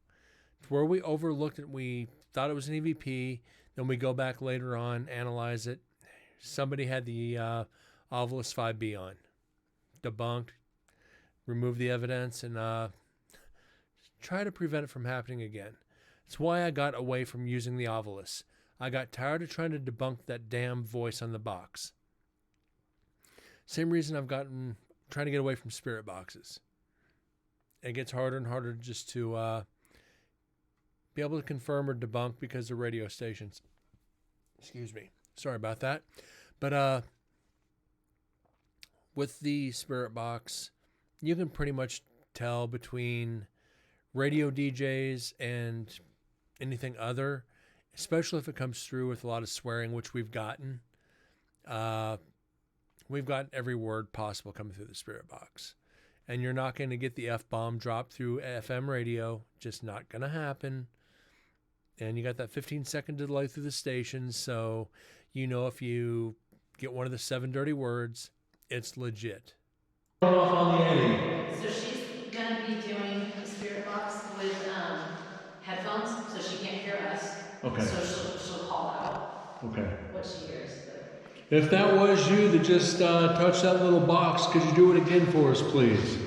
It's where we overlooked it. We thought it was an EVP. Then we go back later on, analyze it. Somebody had the Ovilus 5B on. Debunked. Remove the evidence and try to prevent it from happening again. That's why I got away from using the Ovilus. I got tired of trying to debunk that damn voice on the box. Same reason I've gotten trying to get away from spirit boxes. It gets harder and harder just to be able to confirm or debunk because of radio stations. Excuse me. Sorry about that. But with the spirit box, you can pretty much tell between radio DJs and anything other, especially if it comes through with a lot of swearing, which we've gotten. We've got every word possible coming through the spirit box. And you're not going to get the F-bomb dropped through FM radio. Just not going to happen. And you got that 15-second delay through the stations, so you know if you get one of the 7 dirty words. It's legit. Off on the Eddie. So she's gonna be doing the spirit box with headphones, so she can't hear us. Okay. So she'll call out Okay. what she hears. If that was you that just touched that little box, could you do it again for us, please?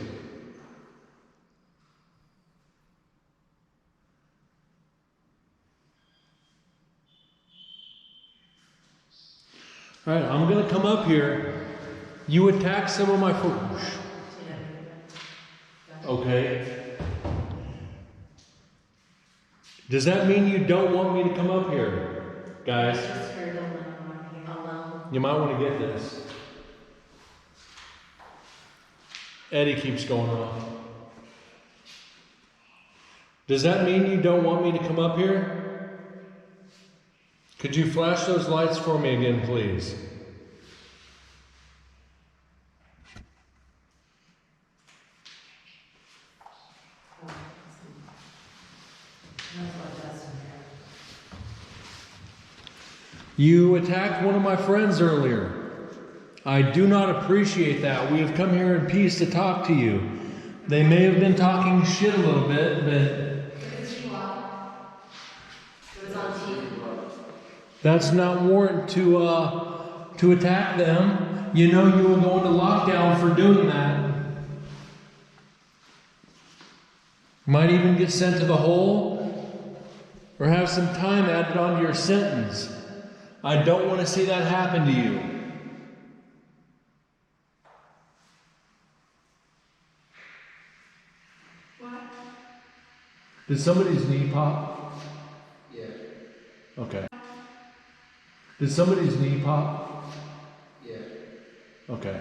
All right, I'm going to come up here. You attack some of my friends. Okay. Does that mean you don't want me to come up here, guys? You might want to get this. Eddie keeps going off. Does that mean you don't want me to come up here? Could you flash those lights for me again, please? You attacked one of my friends earlier. I do not appreciate that. We have come here in peace to talk to you. They may have been talking shit a little bit, but that's not warrant to attack them. You know you will go into lockdown for doing that. Might even get sent to the hole or have some time added onto your sentence. I don't want to see that happen to you. What? Did somebody's knee pop? Yeah. Okay. Did somebody's knee pop? Yeah. Okay.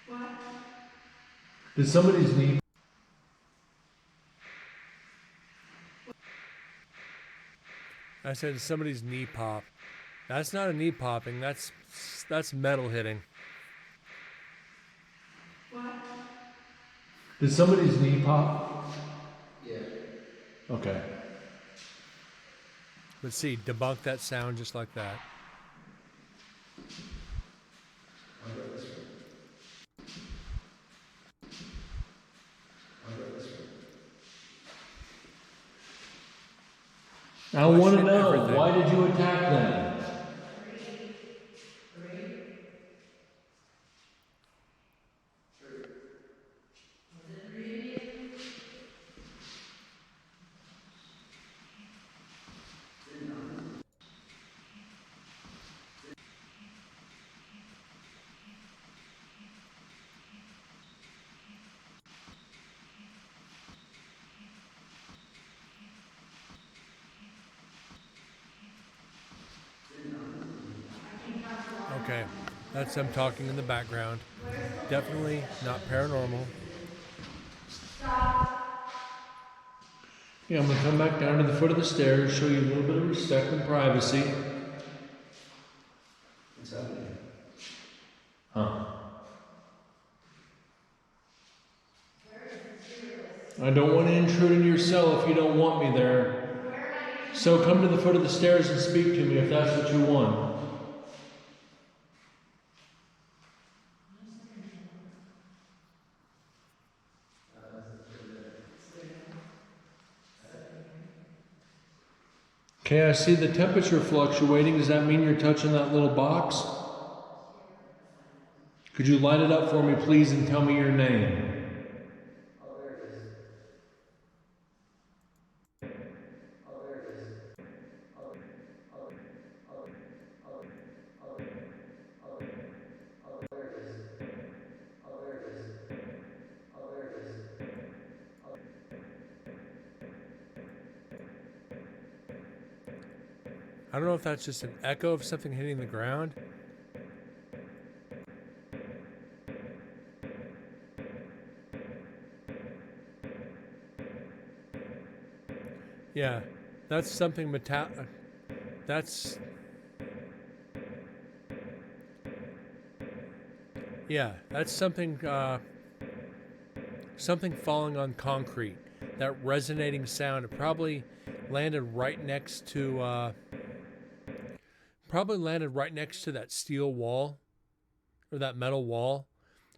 What? Did somebody's knee? I said somebody's knee pop. That's not a knee popping. That's metal hitting. What? Did somebody's knee pop? Yeah. Okay. Let's see. Debunk that sound just like that. I want to Question know, everything. why did you attack them? Okay, that's them talking in the background. Definitely not paranormal. Yeah, I'm going to come back down to the foot of the stairs, show you a little bit of respect and privacy. What's happening? Huh. I don't want to intrude into your cell if you don't want me there. So come to the foot of the stairs and speak to me if that's what you want. Okay, I see the temperature fluctuating. Does that mean you're touching that little box? Could you light it up for me, please, and tell me your name? I don't know if that's just an echo of something hitting the ground. Yeah, that's something that's... Yeah, that's something, something falling on concrete. That resonating sound, it probably landed right next to, probably landed right next to that steel wall or that metal wall.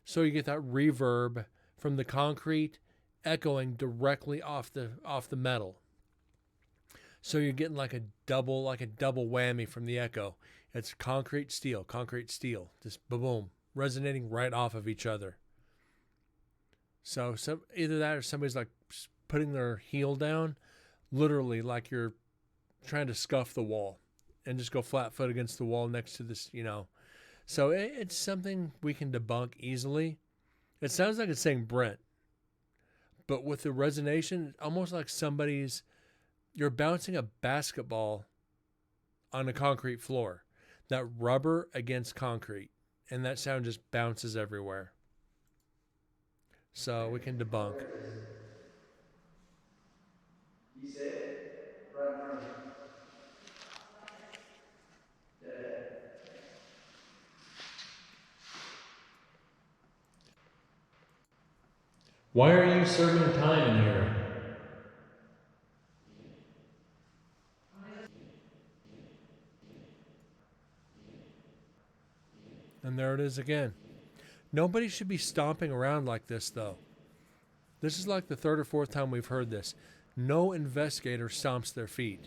So you get that reverb from the concrete echoing directly off the metal. So you're getting like a double whammy from the echo. It's concrete, steel, just boom, resonating right off of each other. So either that or somebody's like putting their heel down, literally like you're trying to scuff the wall and just go flat foot against the wall next to this, So it's something we can debunk easily. It sounds like it's saying Brent, but with the resonation, almost like you're bouncing a basketball on a concrete floor. That rubber against concrete, and that sound just bounces everywhere. So we can debunk. You say it? Right in front of you. Yeah. Why are you serving time in here? And there it is again. Nobody should be stomping around like this, though. This is like the third or fourth time we've heard this. No investigator stomps their feet.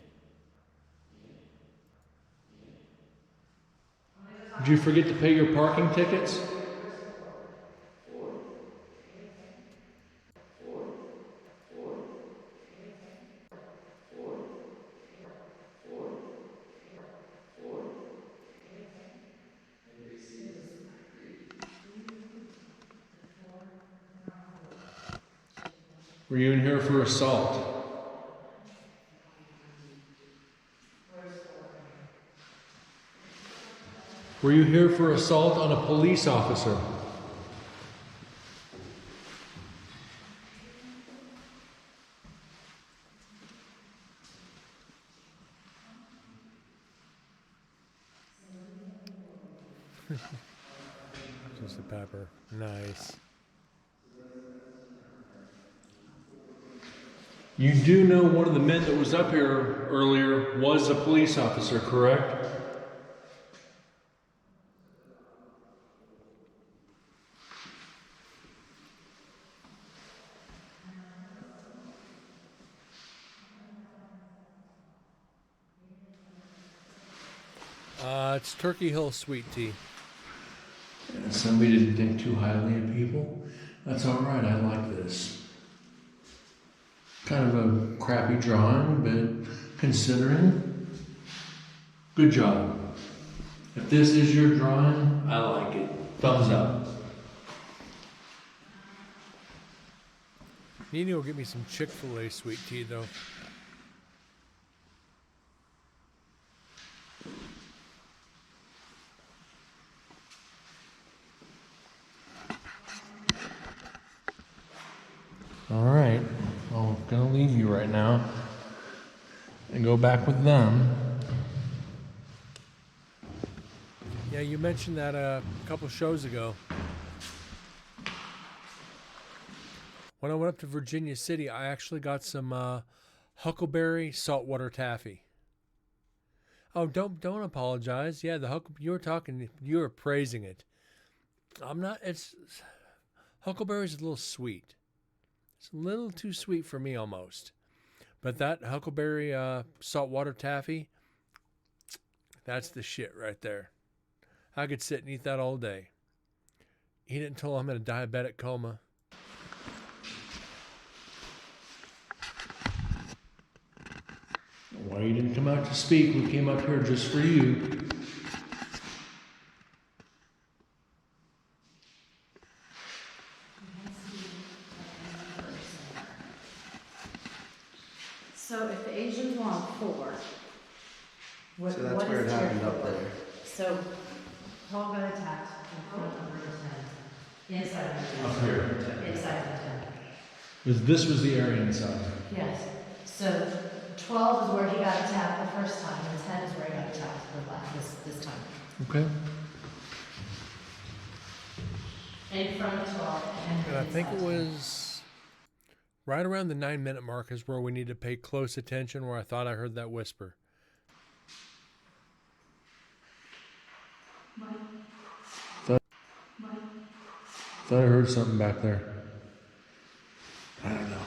Did you forget to pay your parking tickets? Were you in here for assault? Were you here for assault on a police officer? Just a pepper. Nice. You do know one of the men that was up here earlier was a police officer, correct? It's Turkey Hill sweet tea. And somebody didn't think too highly of people. That's all right. I like this. Kind of a crappy drawing, but considering, good job. If this is your drawing, I like it. Thumbs up. Nini will get me some Chick-fil-A sweet tea, though. All right. I'm gonna leave you right now and go back with them. Yeah, you mentioned that a couple shows ago. When I went up to Virginia City, I actually got some huckleberry saltwater taffy. Oh, don't apologize. Yeah, you were praising it. I'm not. Huckleberry's a little sweet. It's a little too sweet for me almost. But that huckleberry saltwater taffy, that's the shit right there. I could sit and eat that all day. Eat it until I'm in a diabetic coma. Why you didn't come out to speak? We came up here just for you. So if the Asians want 4, what, So that's what where is it happened tier up 4? there. So Paul got attacked in front of room 10. Inside room Up 10. here. Inside room This was the area inside. 10. Yes. So 12 is where he got attacked the first time, and 10 is where he got attacked this time. Okay. In front of 12 And I think it inside 10. was right around the 9-minute mark is where we need to pay close attention, where I thought I heard that whisper. Thought I heard something back there. I don't know.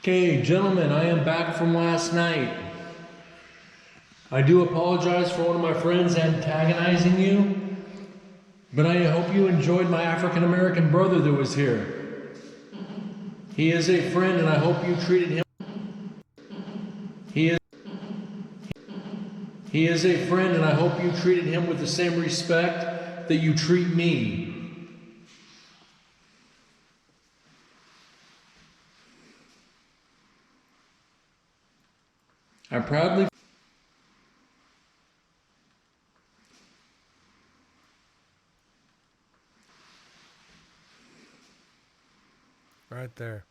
Okay, gentlemen, I am back from last night. I do apologize for one of my friends antagonizing you, but I hope you enjoyed my African American brother that was here. He is a friend, and I hope you treated him. He is a friend, and I hope you treated him with the same respect that you treat me. I proudly. Right there.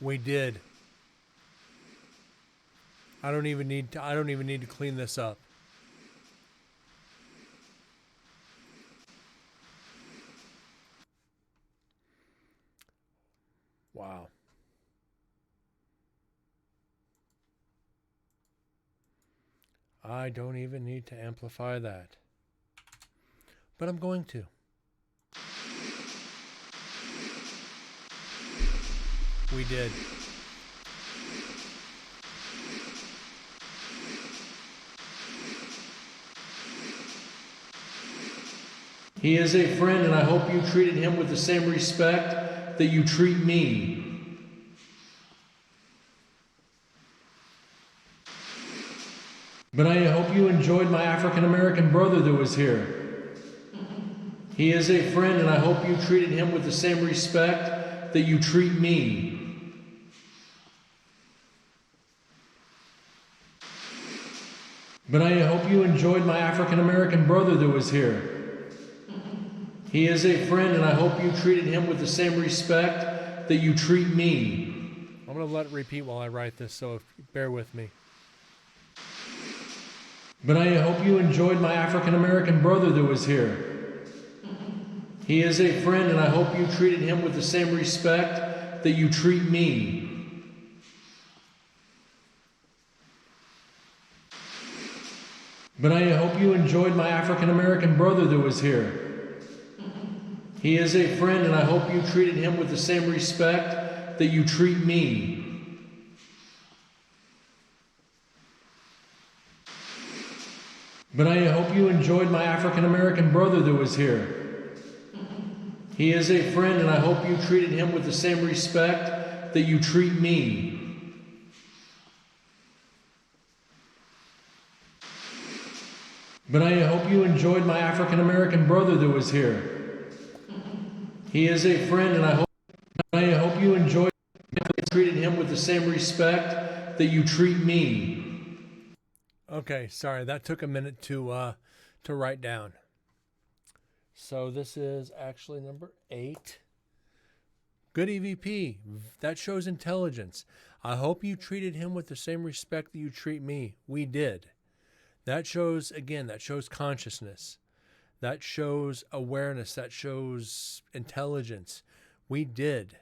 We did. I don't even need to clean this up. Wow. I don't even need to amplify that. But I'm going to. We did. He is a friend, and I hope you treated him with the same respect that you treat me. But I hope you enjoyed my African American brother that was here. He is a friend, and I hope you treated him with the same respect that you treat me. But I hope you enjoyed my African American brother that was here. He is a friend, and I hope you treated him with the same respect that you treat me. I'm going to let it repeat while I write this, so bear with me. But I hope you enjoyed my African American brother that was here. He is a friend, and I hope you treated him with the same respect that you treat me. But I hope you enjoyed my African American brother that was here. He is a friend, and I hope you treated him with the same respect that you treat me. But I hope you enjoyed my African American brother that was here. He is a friend, and I hope you treated him with the same respect that you treat me. But I hope you enjoyed my African American brother that was here. He is a friend, and I hope you enjoyed and treated him with the same respect that you treat me. Okay, sorry, that took a minute to write down. So this is actually number 8. Good EVP. That shows intelligence. I hope you treated him with the same respect that you treat me. We did. That shows, again, that shows consciousness. That shows awareness. That shows intelligence. We did.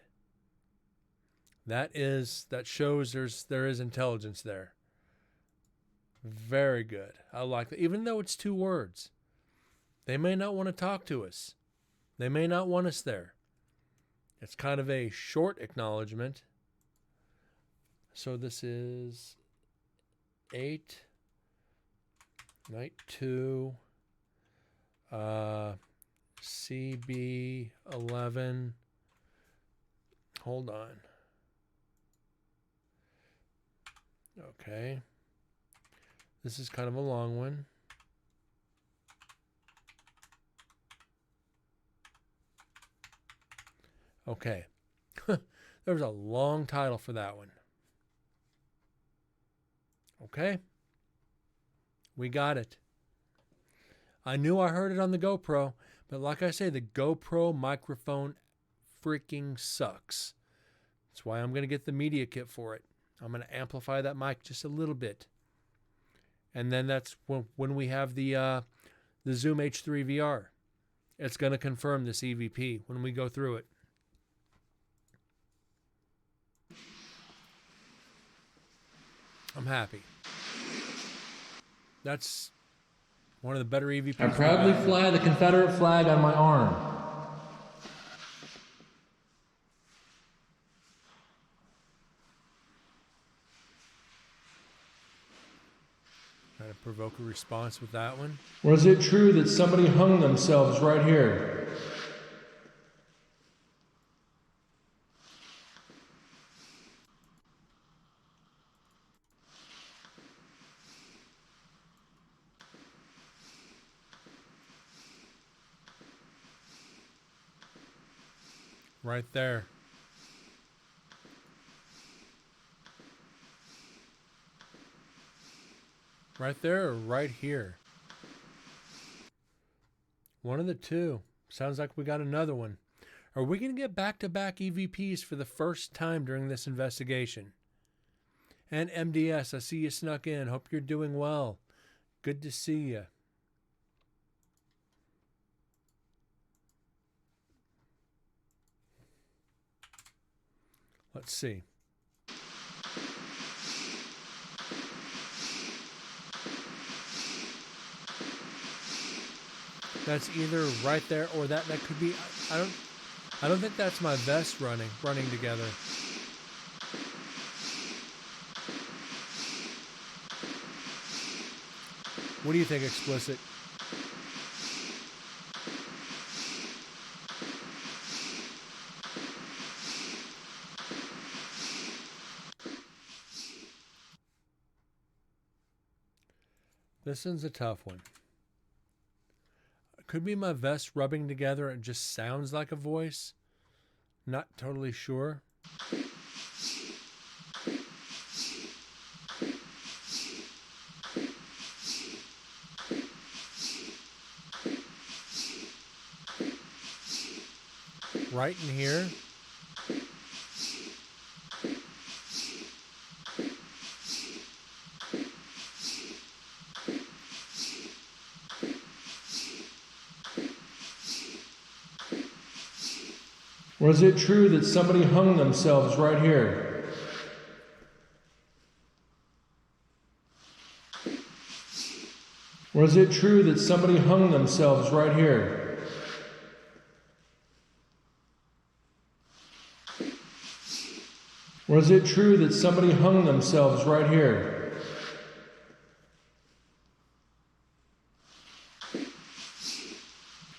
That shows there is intelligence there. Very good. I like that. Even though it's 2 words. They may not want to talk to us. They may not want us there. It's kind of a short acknowledgement. So this is 8. Night 2, CB 11. Hold on. Okay. This is kind of a long one. Okay. There was a long title for that one. Okay. We got it. I knew I heard it on the GoPro, but like I say, the GoPro microphone freaking sucks. That's why I'm going to get the media kit for it. I'm going to amplify that mic just a little bit. And then that's when we have the Zoom H3 VR. It's going to confirm this EVP when we go through it. I'm happy. That's one of the better EVPs. I proudly fly the Confederate flag on my arm. Trying to provoke a response with that one. Or is it true that somebody hung themselves right here? Right there. Right there or right here? One of the two. Sounds like we got another one. Are we going to get back-to-back EVPs for the first time during this investigation? And MDS, I see you snuck in. Hope you're doing well. Good to see you. Let's see. That's either right there or that could be. I don't think that's my vest running together. What do you think, Explicit? This one's a tough one. Could be my vest rubbing together. It just sounds like a voice. Not totally sure. Right in here. Or is it true that somebody hung themselves right here? Or is it true that somebody hung themselves right here? Or is it true that somebody hung themselves right here?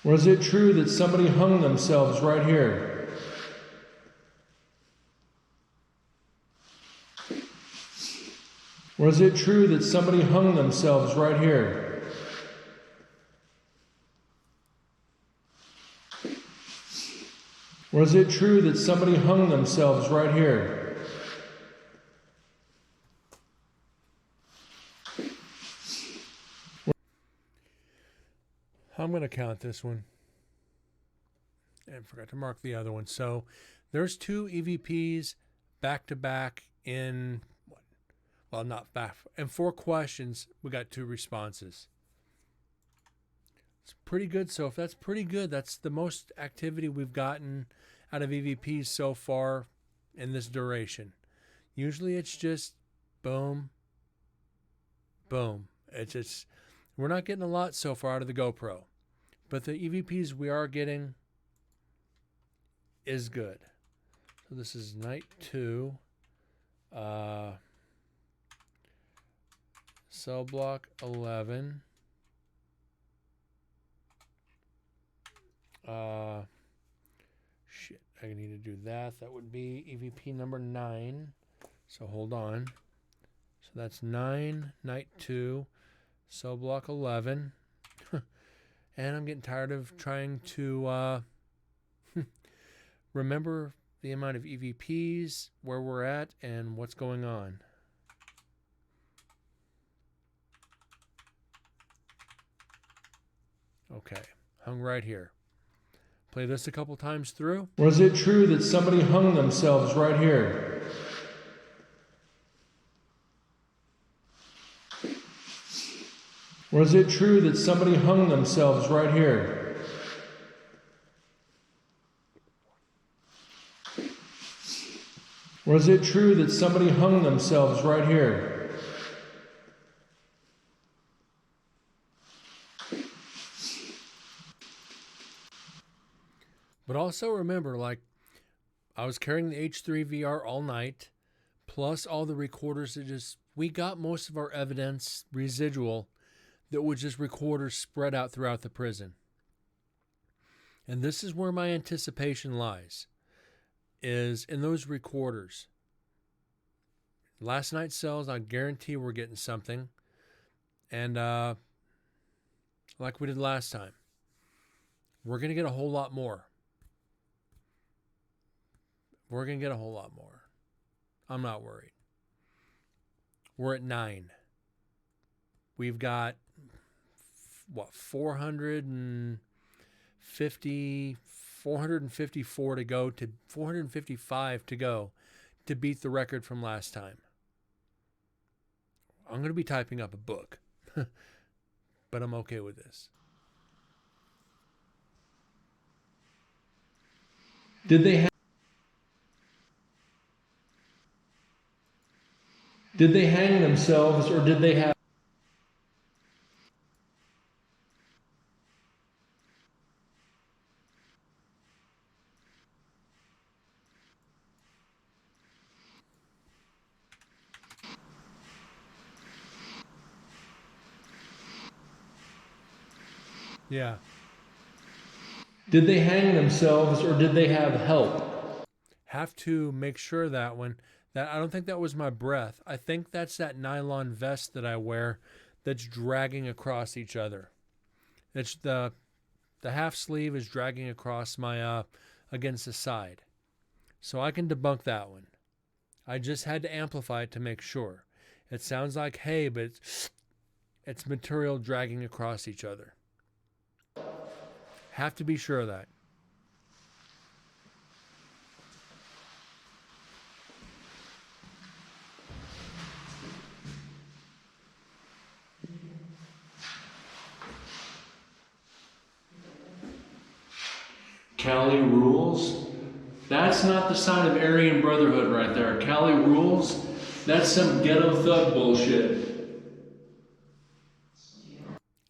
Or is it true that somebody hung themselves right here? Or is it true that somebody hung themselves right here? Or is it true that somebody hung themselves right here? I'm going to count this one. And forgot to mark the other one. So there's two EVPs back to back in, well, not back. In 4 questions, we got 2 responses. It's pretty good. So if that's pretty good, that's the most activity we've gotten out of EVPs so far in this duration. Usually it's just boom, boom. We're not getting a lot so far out of the GoPro. But the EVPs we are getting is good. So this is night 2. Cell block 11. Shit, I need to do that. That would be EVP number 9. So hold on. So that's 9, night 2, cell block 11. And I'm getting tired of trying to remember the amount of EVPs, where we're at, and what's going on. Okay, hung right here. Play this a couple times through. Or is it true that somebody hung themselves right here? Or is it true that somebody hung themselves right here? Or is it true that somebody hung themselves right here? But also remember, like, I was carrying the H3 VR all night, plus all the recorders that we got most of our evidence residual that was just recorders spread out throughout the prison. And this is where my anticipation lies, is in those recorders. Last night's cells, I guarantee we're getting something. And like we did last time, we're going to get a whole lot more. We're going to get a whole lot more. I'm not worried. We're at 9. We've got, 454 to go, to 455 to go to beat the record from last time. I'm going to be typing up a book, but I'm okay with this. Did they hang themselves, or did they have? Yeah. Did they hang themselves, or did they have help? Have to make sure that I don't think that was my breath. I think that's that nylon vest that I wear that's dragging across each other. It's the half sleeve is dragging across my against the side. So I can debunk that one. I just had to amplify it to make sure. It sounds like hay, but it's material dragging across each other. Have to be sure of that. Cali rules? That's not the sign of Aryan Brotherhood right there. Cali rules? That's some ghetto thug bullshit.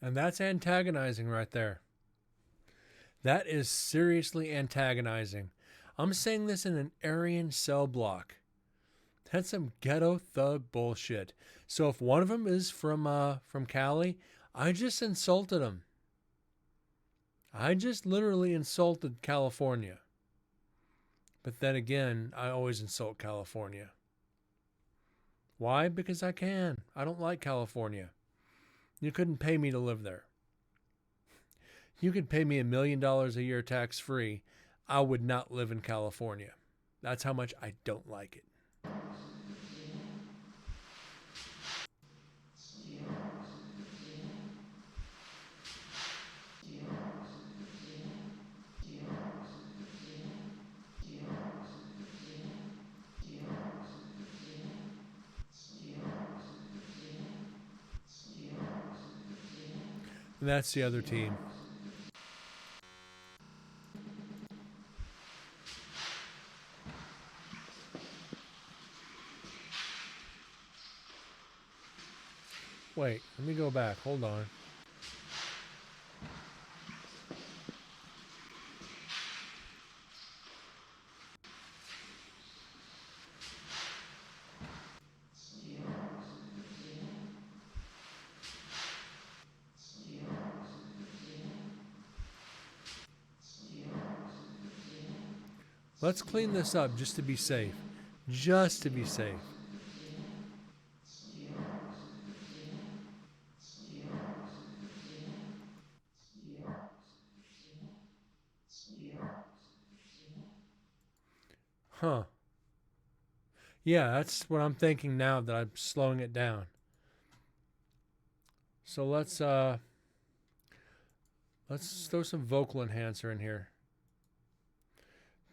And that's antagonizing right there. That is seriously antagonizing. I'm saying this in an Aryan cell block. That's some ghetto thug bullshit. So if one of them is from Cali, I just insulted him. I just literally insulted California. But then again, I always insult California. Why? Because I can. I don't like California. You couldn't pay me to live there. You could pay me $1 million a year tax-free. I would not live in California. That's how much I don't like it. And that's the other team. Wait, let me go back. Hold on. Let's clean this up just to be safe. Just to be safe. Huh. Yeah, that's what I'm thinking now that I'm slowing it down. So let's throw some vocal enhancer in here.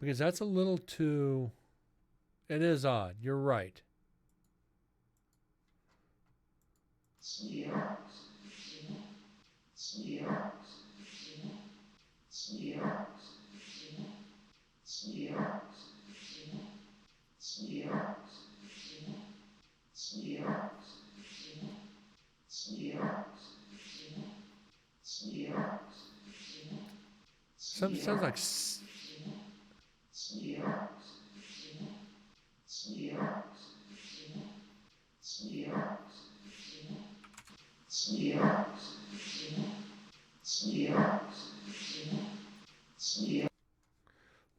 Because that's a little too... It is odd. You're right. Sounds like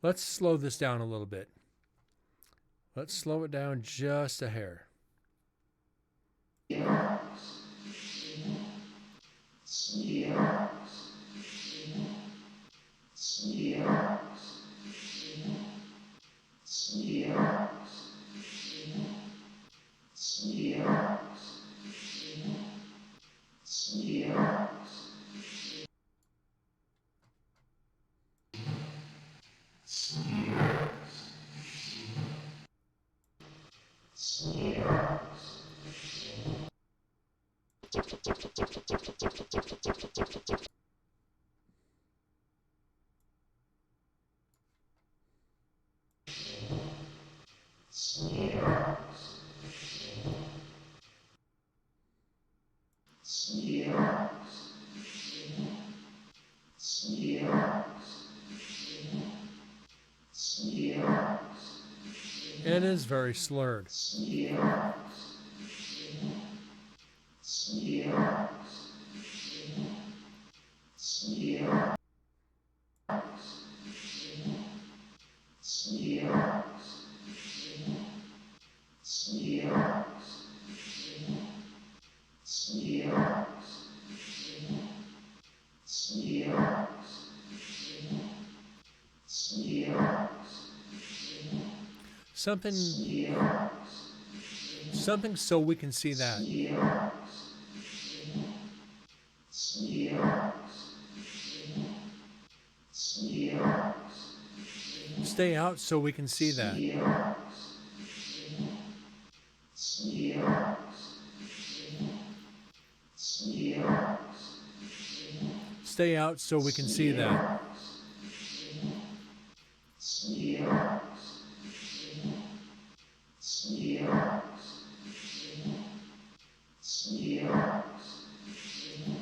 Let's slow this down a little bit. Let's slow it down just a hair. It is very slurred. Something so we can see that. Stay out so we can see that. Stay out so we can see that.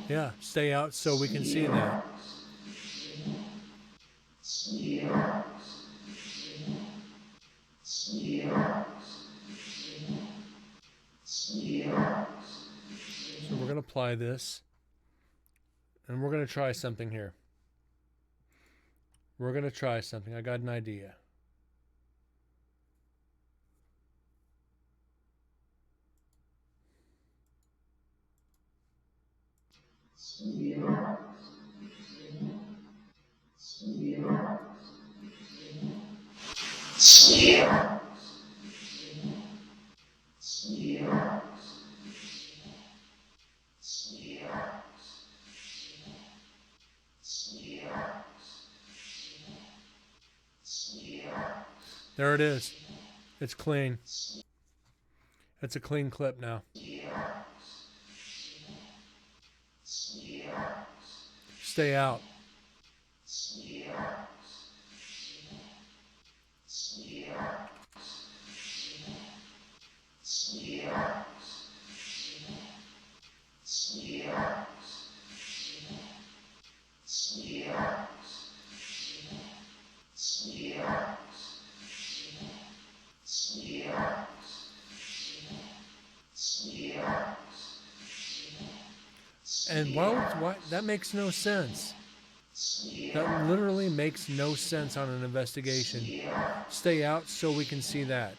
Yeah, stay out so we can see that. So we're going to apply this, and we're going to try something here. We're going to try something. I got an idea. There it is. It's clean. It's a clean clip now. Stay out. And why that makes no sense. That literally makes no sense on an investigation. Stay out so we can see that.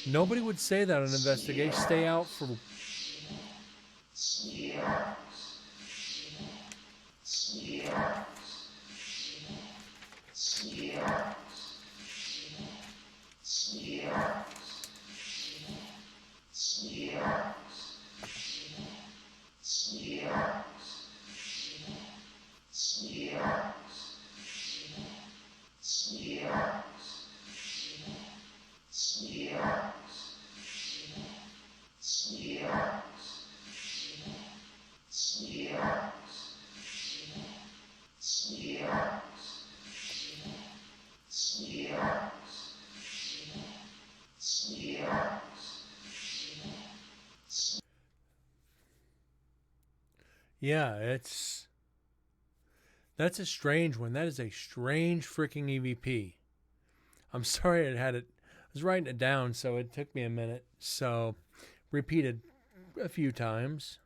Nobody would say that on an investigation. Stay out for... Yeah, That's a strange one. That is a strange freaking EVP. I'm sorry I was writing it down, so it took me a minute. So, repeated a few times.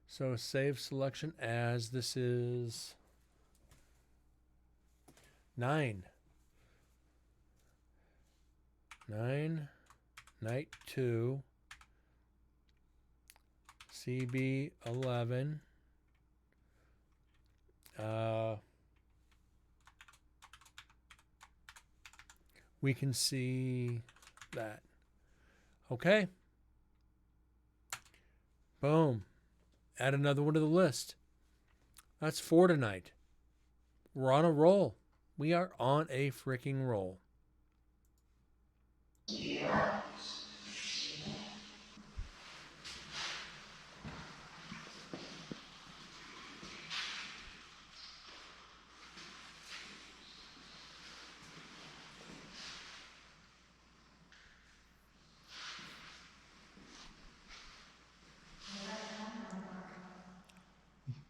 So, save selection as this is 9. 9, night 2, CB 11. We can see that. Okay. Boom. Add another one to the list. That's 4 tonight. We're on a roll. We are on a freaking roll.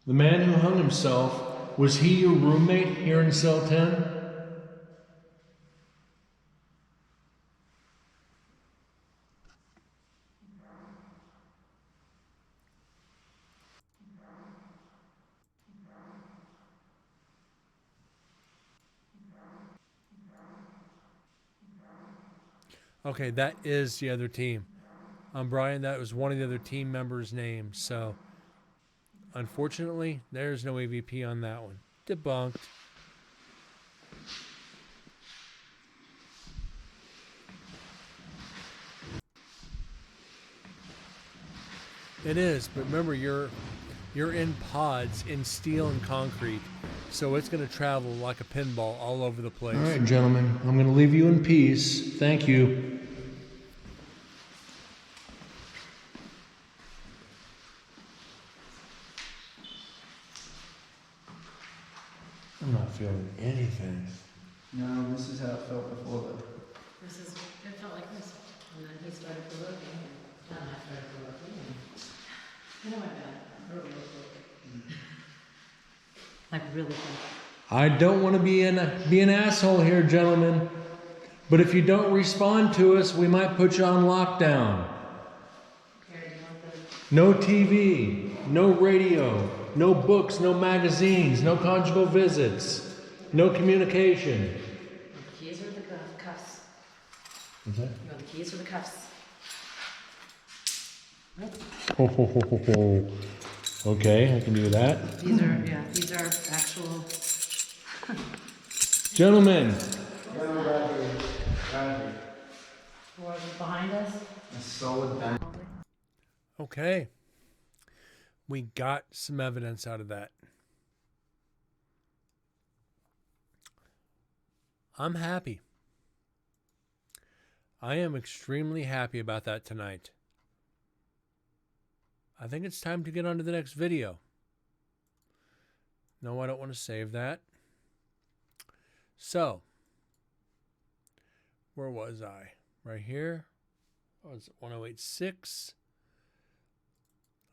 The man who hung himself, was he your roommate here in cell 10? Okay, that is the other team. Brian, that was one of the other team members' names. So, unfortunately, there's no EVP on that one. Debunked. It is, but remember, you're in pods in steel and concrete, so it's going to travel like a pinball all over the place. All right, gentlemen, I'm going to leave you in peace. Thank you. I'm not feeling anything. No, this is how it felt before though. It felt like this. And then he started to look, and John and I started to look, and then I went back. I wrote a notebook. Like really quick. I don't want to be an asshole here, gentlemen, but if you don't respond to us, we might put you on lockdown. No TV, no radio, no books, no magazines, no conjugal visits, no communication. The keys or the cuffs? What's that? You want the keys or the cuffs? Ho, ho, ho, ho, ho. Okay, I can do that. These are actual. Gentlemen. What is behind us? A solid bang. Okay. We got some evidence out of that. I'm happy. I am extremely happy about that tonight. I think it's time to get on to the next video. No, I don't want to save that. So, where was I? Right here. Oh, it's 1086.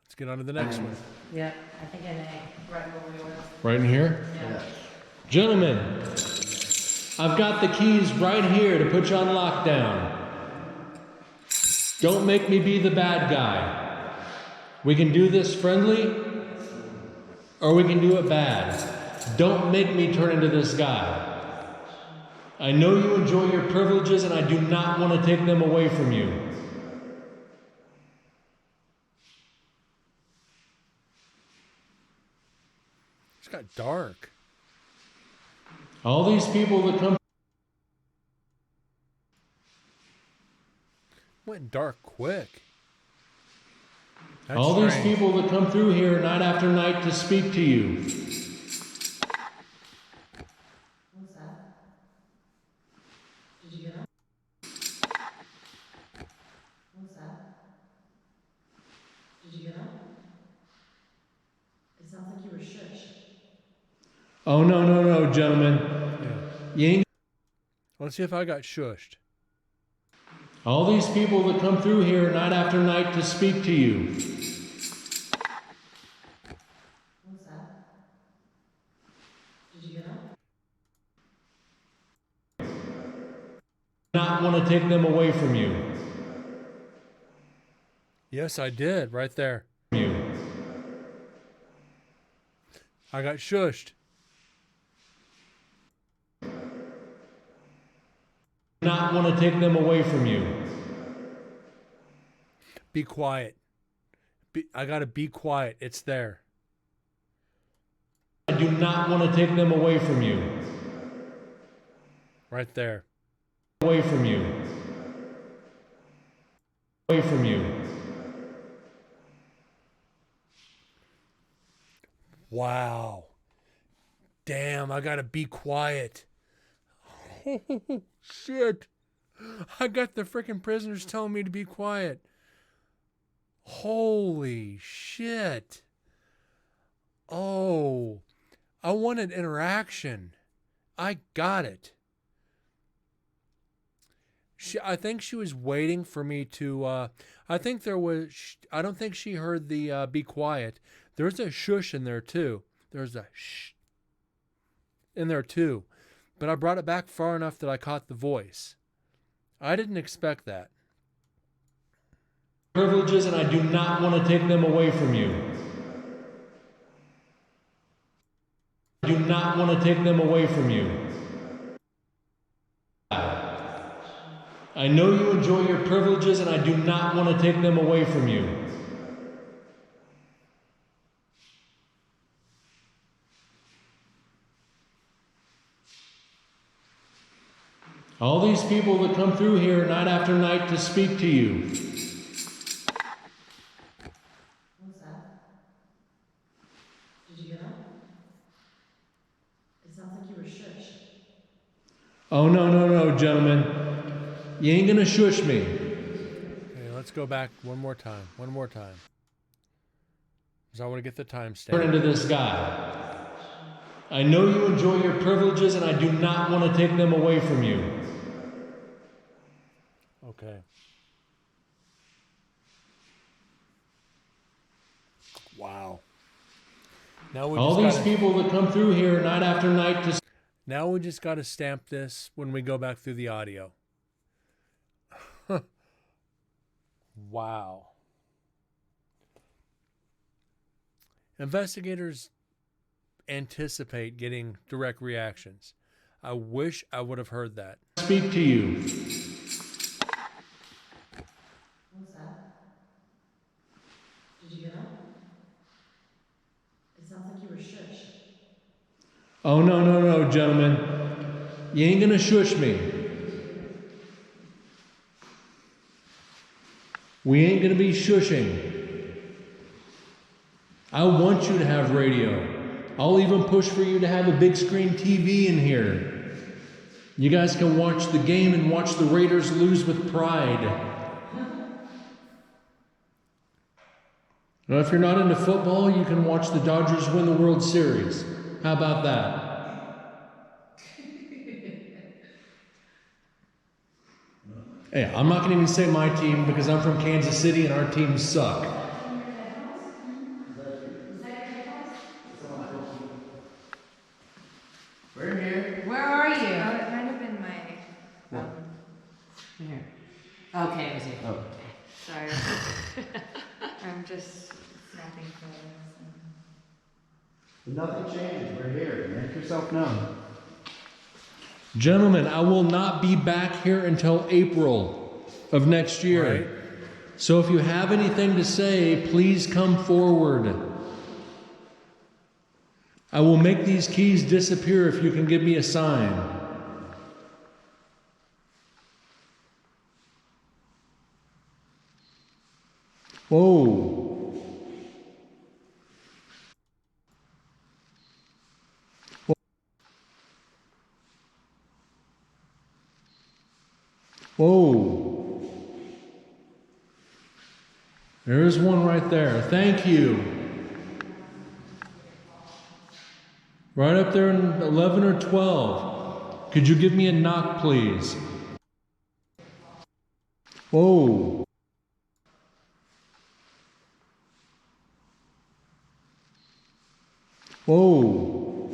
Let's get on to the next one. Yeah, I think in A, right where we were. Right in here? Yeah. Gentlemen, I've got the keys right here to put you on lockdown. Don't make me be the bad guy. We can do this friendly, or we can do it bad. Don't make me turn into this guy. I know you enjoy your privileges, and I do not want to take them away from you. It's got dark. All these people that come... Went dark quick. That's All strange. these people that come through here night after night to speak to you. What's that? Did you get up? What's that? Did you get up? It sounds like you were shushed. Oh, no, gentlemen. You ain't... Let's see if I got shushed. All these people that come through here night after night to speak to you. What's that? Did you get up? Not want to take them away from you. Yes, I did, right there. You. I got shushed. Not want to take them away from you. Be quiet. I gotta be quiet. It's there. I do not want to take them away from you. Right there. Away from you. Away from you. Wow. Damn, I gotta be quiet. Oh, shit. I got the freaking prisoners telling me to be quiet. Holy shit. Oh, I wanted interaction. I got it. I think she was waiting for me to, I don't think she heard the be quiet. There's a shush in there too. There's a shh in there too. But I brought it back far enough that I caught the voice. I didn't expect that. Privileges, and I do not want to take them away from you. I do not want to take them away from you. I know you enjoy your privileges, and I do not want to take them away from you. All these people that come through here night after night to speak to you. What's that? Did you get up? It sounds like you were shushed. Oh, no, gentlemen. You ain't gonna shush me. Okay, let's go back one more time. One more time. Because I want to get the timestamp. Turn into this guy. I know you enjoy your privileges, and I do not want to take them away from you. Okay. Wow. Now we All these people that come through here night after night to... Now we just got to stamp this when we go back through the audio. Wow. Investigators anticipate getting direct reactions. I wish I would have heard that. Speak to you. What's that? Did you get up? It sounds like you were shushed. Oh, no, gentlemen. You ain't gonna shush me. We ain't gonna be shushing. I want you to have radio. I'll even push for you to have a big screen TV in here. You guys can watch the game and watch the Raiders lose with pride. Now, if you're not into football, you can watch the Dodgers win the World Series. How about that? Hey, I'm not going to even say my team because I'm from Kansas City and our teams suck. We're here. Where are you? Oh, it might have been my phone. Here. Okay, it was you. Oh. Sorry. I'm just snapping photos. Nothing changes. We're here. Make yourself known. Gentlemen, I will not be back here until April of next year. Right. So if you have anything to say, please come forward. I will make these keys disappear if you can give me a sign. Whoa. Whoa. There's one right there. Thank you. Right up there in 11 or 12. Could you give me a knock, please? Whoa. Whoa.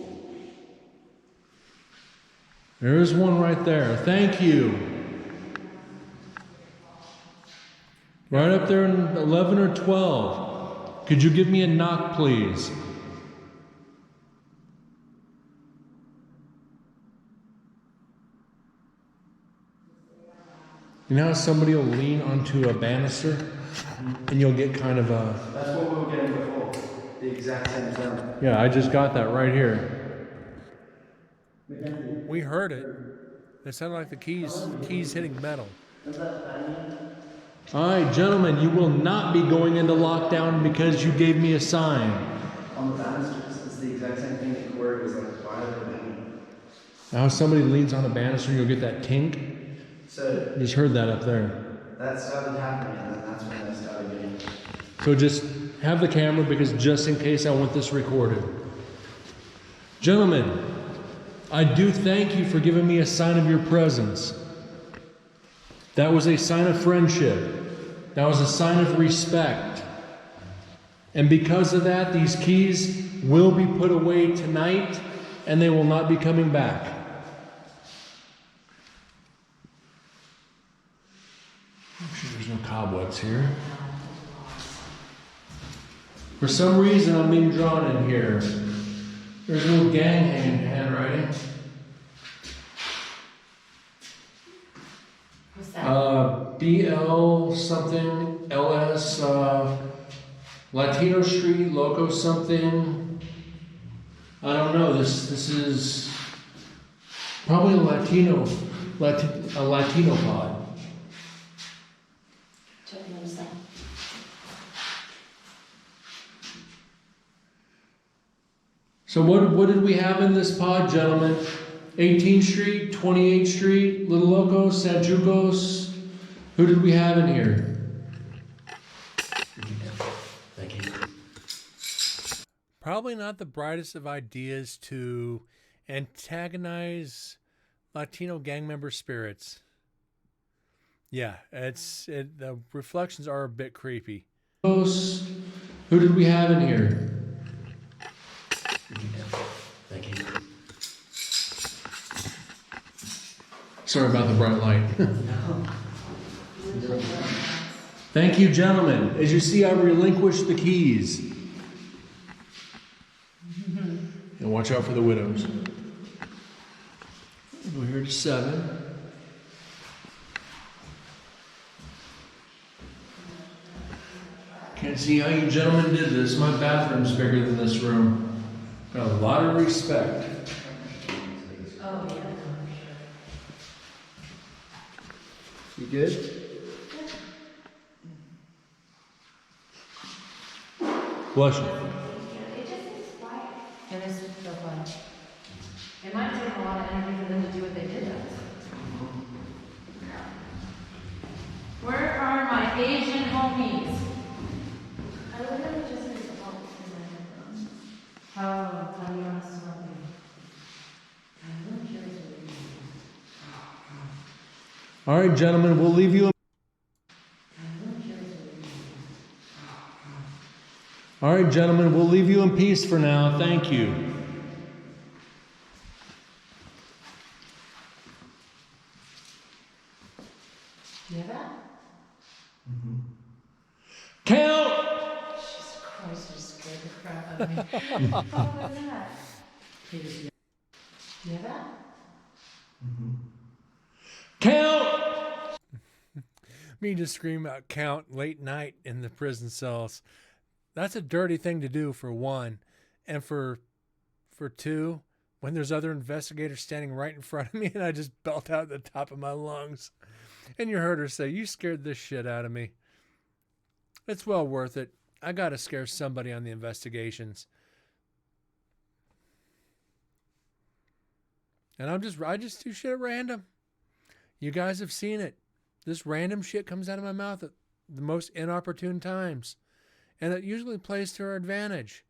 There's one right there. Thank you. Right up there in 11 or 12. Could you give me a knock, please? You know how somebody will lean onto a banister and you'll get kind of a... That's what we were getting before. The exact same sound. Yeah, I just got that right here. We heard it. It sounded like the keys hitting metal. All right, gentlemen, you will not be going into lockdown because you gave me a sign. On the banisters, it's the exact same thing that Corey was like, why are they banging? Now, if somebody leans on a banister, you'll get that tink. So Just heard that up there. that started happening, and then that's when they started getting. So just have the camera because just in case I want this recorded. Gentlemen, I do thank you for giving me a sign of your presence. That was a sign of friendship. That was a sign of respect. And because of that, these keys will be put away tonight and they will not be coming back. Make sure there's no cobwebs here. For some reason, I'm being drawn in here. There's a little gang handwriting. What's that? BL something, LS, Latino Street, Loco something. I don't know. This is probably a Latino pod. Check the other side. So what did we have in this pod, gentlemen? 18th Street, 28th Street, Little Locos, Sanjucos. Who did we have in here? Thank you. Probably not the brightest of ideas to antagonize Latino gang member spirits. Yeah, the reflections are a bit creepy. Who did we have in here? Thank you. Sorry about the bright light. Thank you, gentlemen. As you see, I relinquished the keys. And watch out for the widows. Go here to 7. Can't see how you gentlemen did this. My bathroom's bigger than this room. Got a lot of respect. Oh, yeah. You good? Bless you. And it's so fun. It might take a lot of energy for them to do what they did to us. Where are my Asian homies? I literally just need to help because how do you want us to help you? I'm really curious what you mean. All right, gentlemen, we'll leave you. All right, gentlemen, we'll leave you in peace for now. Thank you. You hear that? Count! Jesus Christ, you just scared the crap out of me. What was that? You hear that? Count! Me to scream out count late night in the prison cells. That's a dirty thing to do, for one. And for two, when there's other investigators standing right in front of me and I just belt out the top of my lungs. And you heard her say, "You scared this shit out of me." It's well worth it. I got to scare somebody on the investigations. And I just do shit at random. You guys have seen it. This random shit comes out of my mouth at the most inopportune times. And it usually plays to our advantage.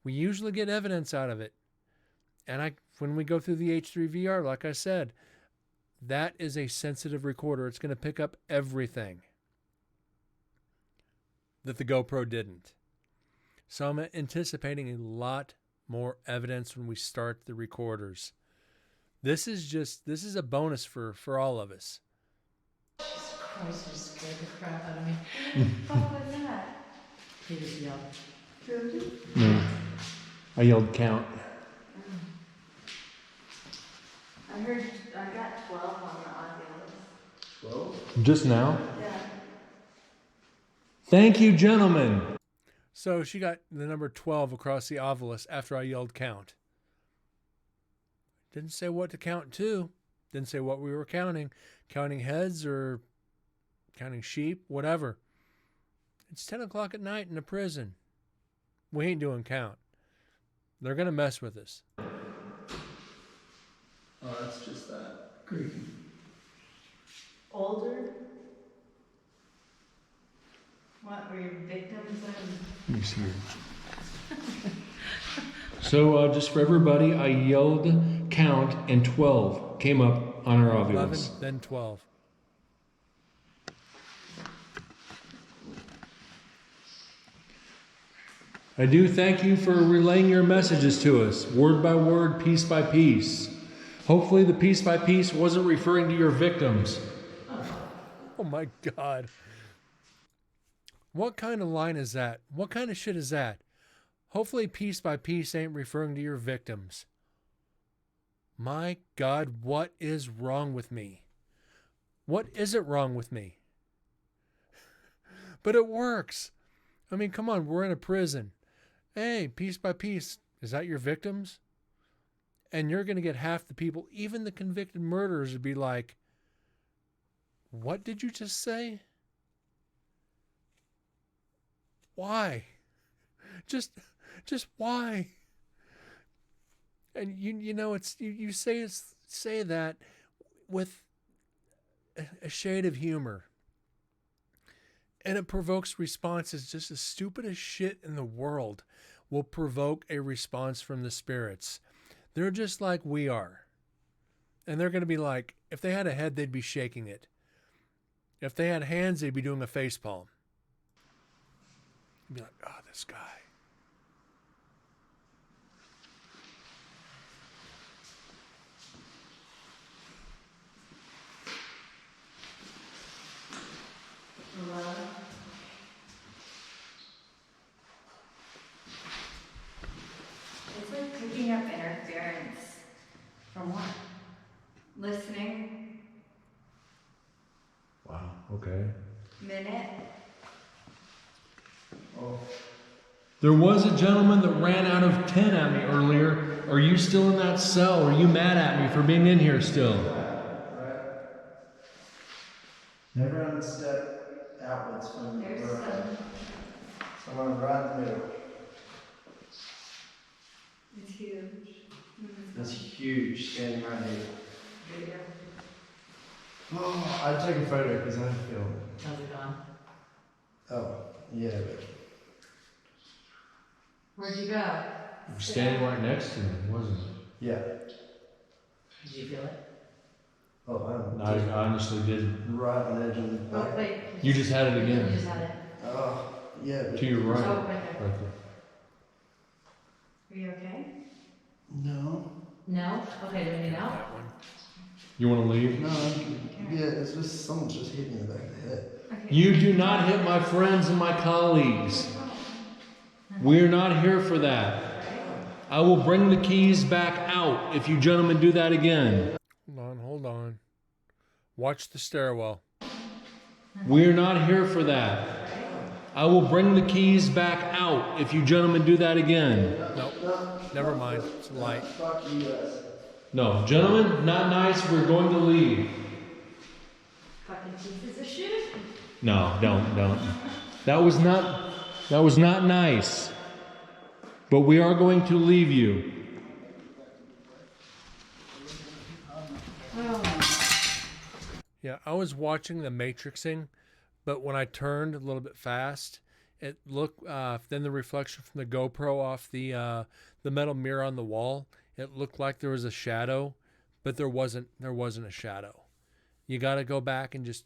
We usually get evidence out of it. And when we go through the H3VR, like I said, that is a sensitive recorder. It's going to pick up everything that the GoPro didn't. So I'm anticipating a lot more evidence when we start the recorders. This is a bonus for all of us. Jesus Christ, you scared the crap out of me. What was that? He just yelled. Really? No. I yelled count. I heard, I got 12 on the audio list. 12? Just now? Yeah. Thank you, gentlemen. So she got the number 12 across the ovilus after I yelled count. Didn't say what to count to. Didn't say what we were counting. Counting heads or counting sheep, whatever. It's 10 o'clock at night in a prison. We ain't doing count. They're going to mess with us. Oh, that's just that. Creepy. Older? What, were your victims then? Let me see here. So, just for everybody, I yelled count and 12 came up on our 11, ovulus. then 12. I do thank you for relaying your messages to us, word by word, piece by piece. Hopefully the piece by piece wasn't referring to your victims. Oh my God. What kind of line is that? What kind of shit is that? Hopefully piece by piece ain't referring to your victims. My God, what is wrong with me? What isn't wrong with me? But it works. I mean, come on, we're in a prison. Hey, piece by piece, is that your victims? And you're going to get half the people, even the convicted murderers, would be like, what did you just say? Why? Just why? And you know, it's you say that with a shade of humor. And it provokes responses. Just the stupidest shit in the world will provoke a response from the spirits. They're just like we are. And they're going to be like, if they had a head, they'd be shaking it. If they had hands, they'd be doing a face palm. You'd be like, oh, this guy. It's like picking up interference. From what? Listening. Wow, okay. Minute. Oh. There was a gentleman that ran out of 10 at me earlier. Are you still in that cell? Are you mad at me for being in here still? Right. Never unstep outwards from There's where I am. some. Someone right in the middle. It's huge. That's huge, standing right here. Video. Oh, I'd take a photo because I feel it. How's it gone? Oh, yeah, but Where'd you go? You were standing right next to me, wasn't it? yeah. Did you feel it? Oh, I'm I honestly didn't. right on the edge of the Oh, back. wait. You just had it You again. just had it. Oh, yeah, but To your right. Oh, right there. Right there. Are you okay? no. No? Okay, do we need out? That one. You want to leave? No, yeah, it's just someone just hit me in the back of the head. Okay. You do not hit my friends and my colleagues. We're not here for that. I will bring the keys back out if you gentlemen do that again. Hold on. Watch the stairwell. We're not here for that. I will bring the keys back out if you gentlemen do that again. Nope. Never mind. It's light. Fuck you guys. No, gentlemen, not nice. We're going to leave. Fucking pieces of shit. No, don't. That was not nice. But we are going to leave you. Yeah, I was watching the matrixing, but when I turned a little bit fast, it looked. Then the reflection from the GoPro off the metal mirror on the wall, it looked like there was a shadow, but there wasn't. There wasn't a shadow. You got to go back and just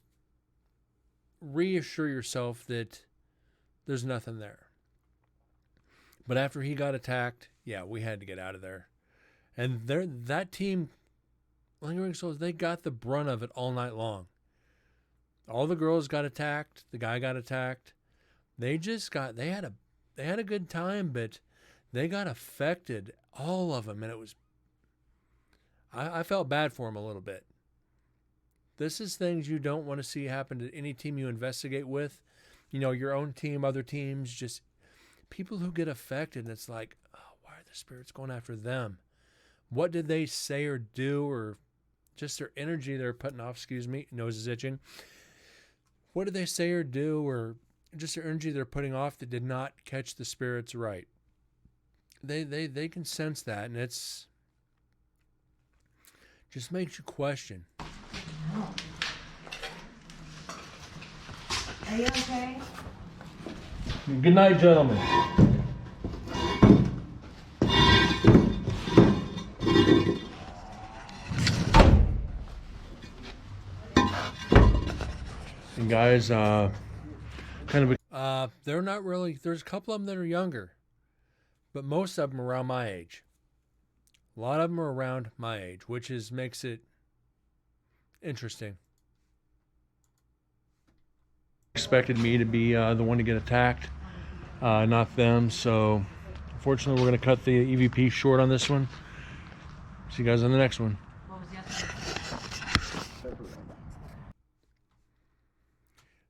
reassure yourself that there's nothing there. But after he got attacked, yeah, we had to get out of there. And that team lingering souls, they got the brunt of it all night long. All the girls got attacked. The guy got attacked. They had a good time, but they got affected, all of them, and it was. I felt bad for them a little bit. This is things you don't want to see happen to any team you investigate with. You know, your own team, other teams, just people who get affected. And it's like, oh, why are the spirits going after them? What did they say or do, or just their energy they're putting off? Excuse me, nose is itching. What did they say or do, or just their energy they're putting off that did not catch the spirits right? They can sense that, and it's just makes you question. Are you okay? Good night, gentlemen. And guys, they're not really. There's a couple of them that are younger, but most of them are around my age. A lot of them are around my age, which makes it interesting. Expected me to be the one to get attacked, not them. So, unfortunately, we're going to cut the EVP short on this one. See you guys on the next one. What was yesterday?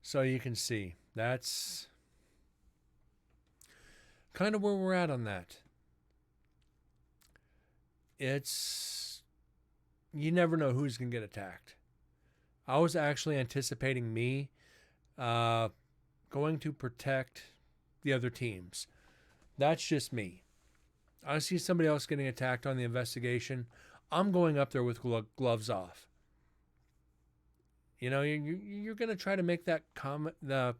So you can see that's kind of where we're at on that. You never know who's going to get attacked. I was actually anticipating me going to protect the other teams. That's just me. I see somebody else getting attacked on the investigation. I'm going up there with gloves off. You know, you're going to try to make that the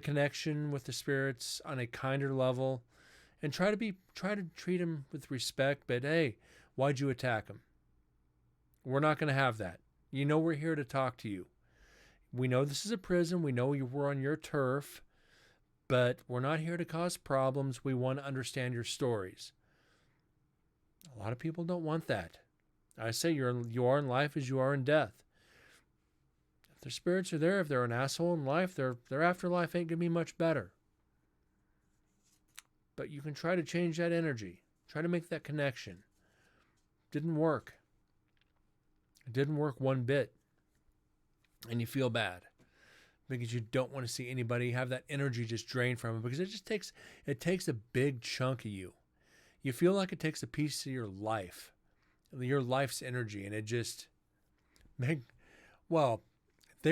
connection with the spirits on a kinder level, and try to treat them with respect. But hey, why'd you attack them? We're not going to have that. You know, we're here to talk to you. We know this is a prison. We know we're on your turf, but we're not here to cause problems. We want to understand your stories. A lot of people don't want that. I say you are in life as you are in death. If their spirits are there, if they're an asshole in life, their afterlife ain't going to be much better. But you can try to change that energy. Try to make that connection. Didn't work. It didn't work one bit. And you feel bad because you don't want to see anybody have that energy just drained from them, because it takes a big chunk of you. You feel like it takes a piece of your life's energy, and it just they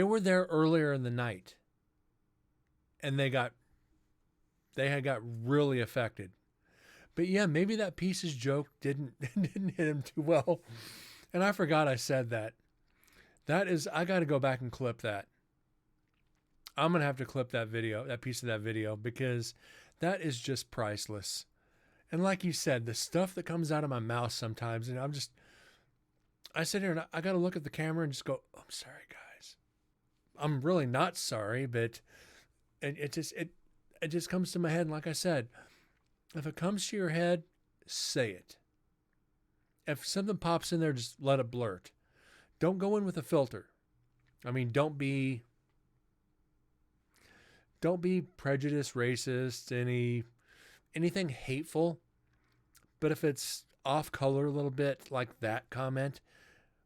were there earlier in the night, and they had got really affected. But yeah, maybe that piece's joke didn't hit him too well. And I forgot I said that. I got to go back and clip that. I'm going to have to clip that piece of that video, because that is just priceless. And like you said, the stuff that comes out of my mouth sometimes, and I sit here and I got to look at the camera and just go, oh, I'm sorry, guys. I'm really not sorry, but it just comes to my head. And like I said, if it comes to your head, say it. If something pops in there, just let it blurt. Don't go in with a filter. I mean, don't be prejudiced, racist, anything hateful. But if it's off color a little bit, like that comment,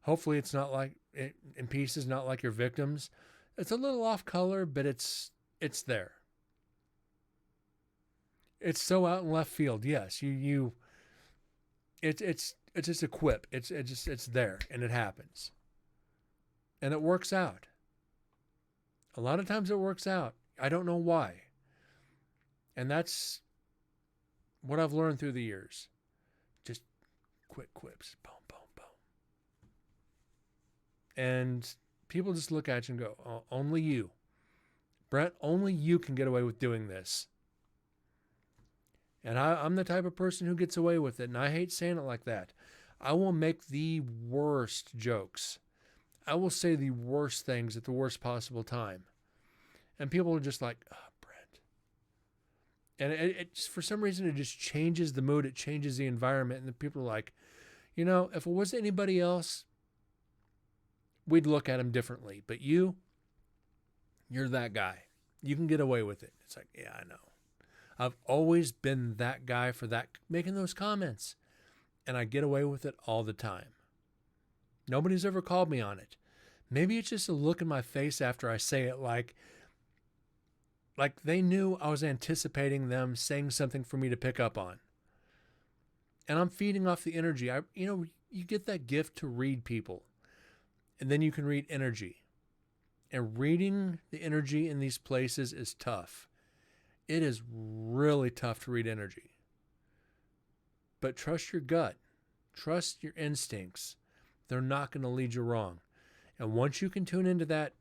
hopefully it's not like in pieces, not like your victims. It's a little off color, but it's there. It's so out in left field. Yes, it's just a quip. It's there, and it happens. And it works out. A lot of times it works out. I don't know why. And that's what I've learned through the years. Just quick quips. Boom, boom, boom. And people just look at you and go, oh, only you. Brent, only you can get away with doing this. And I'm the type of person who gets away with it. And I hate saying it like that. I will make the worst jokes. I will say the worst things at the worst possible time. And people are just like, oh, Brent. And it just, for some reason, it just changes the mood. It changes the environment. And the people are like, if it was anybody else, we'd look at him differently. But you're that guy. You can get away with it. It's like, yeah, I know. I've always been that guy for that, making those comments. And I get away with it all the time. Nobody's ever called me on it. Maybe it's just a look in my face after I say it, like they knew I was anticipating them saying something for me to pick up on. And I'm feeding off the energy. You get that gift to read people. And then you can read energy. And reading the energy in these places is tough. It is really tough to read energy. But trust your gut. Trust your instincts. They're not going to lead you wrong. And once you can tune into that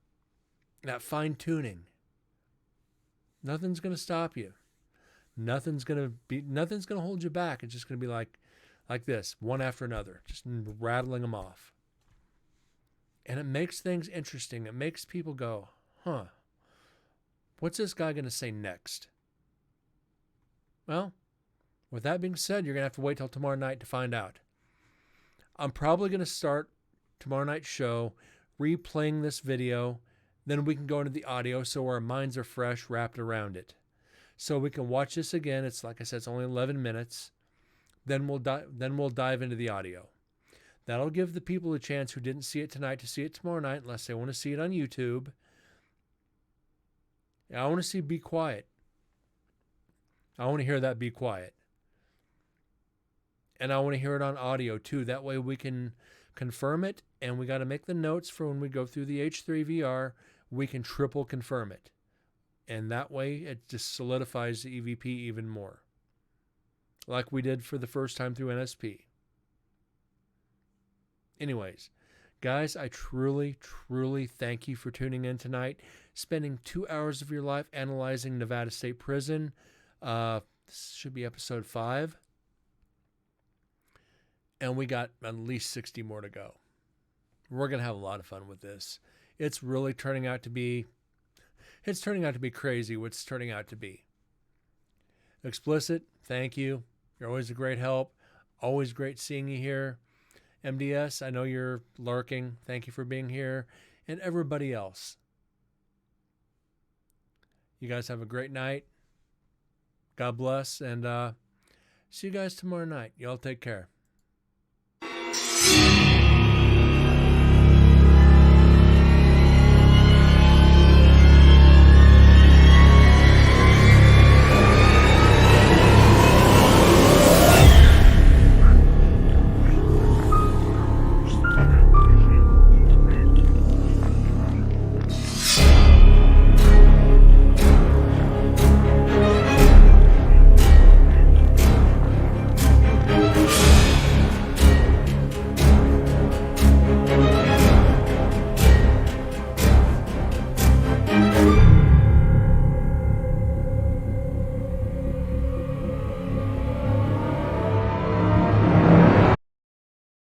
fine tuning, nothing's going to stop you. Nothing's going to hold you back. It's just going to be like this, one after another, just rattling them off. And it makes things interesting. It makes people go, huh, what's this guy going to say next? Well, with that being said, you're going to have to wait till tomorrow night to find out. I'm probably going to start tomorrow night's show replaying this video. Then we can go into the audio so our minds are fresh, wrapped around it. So we can watch this again. It's like I said, it's only 11 minutes. Then we'll dive into the audio. That'll give the people a chance who didn't see it tonight to see it tomorrow night, unless they want to see it on YouTube. I want to see Be Quiet. I want to hear that Be Quiet. And I want to hear it on audio too. That way we can confirm it, and we got to make the notes for when we go through the H3VR. We can triple confirm it. And that way it just solidifies the EVP even more. Like we did for the first time through NSP. Anyways, guys, I truly, truly thank you for tuning in tonight. Spending 2 hours of your life analyzing Nevada State Prison. This should be episode 5. And we got at least 60 more to go. We're going to have a lot of fun with this. It's really turning out to be crazy what's turning out to be. Explicit, thank you. You're always a great help. Always great seeing you here. MDS, I know you're lurking. Thank you for being here. And everybody else. You guys have a great night. God bless. And see you guys tomorrow night. Y'all take care.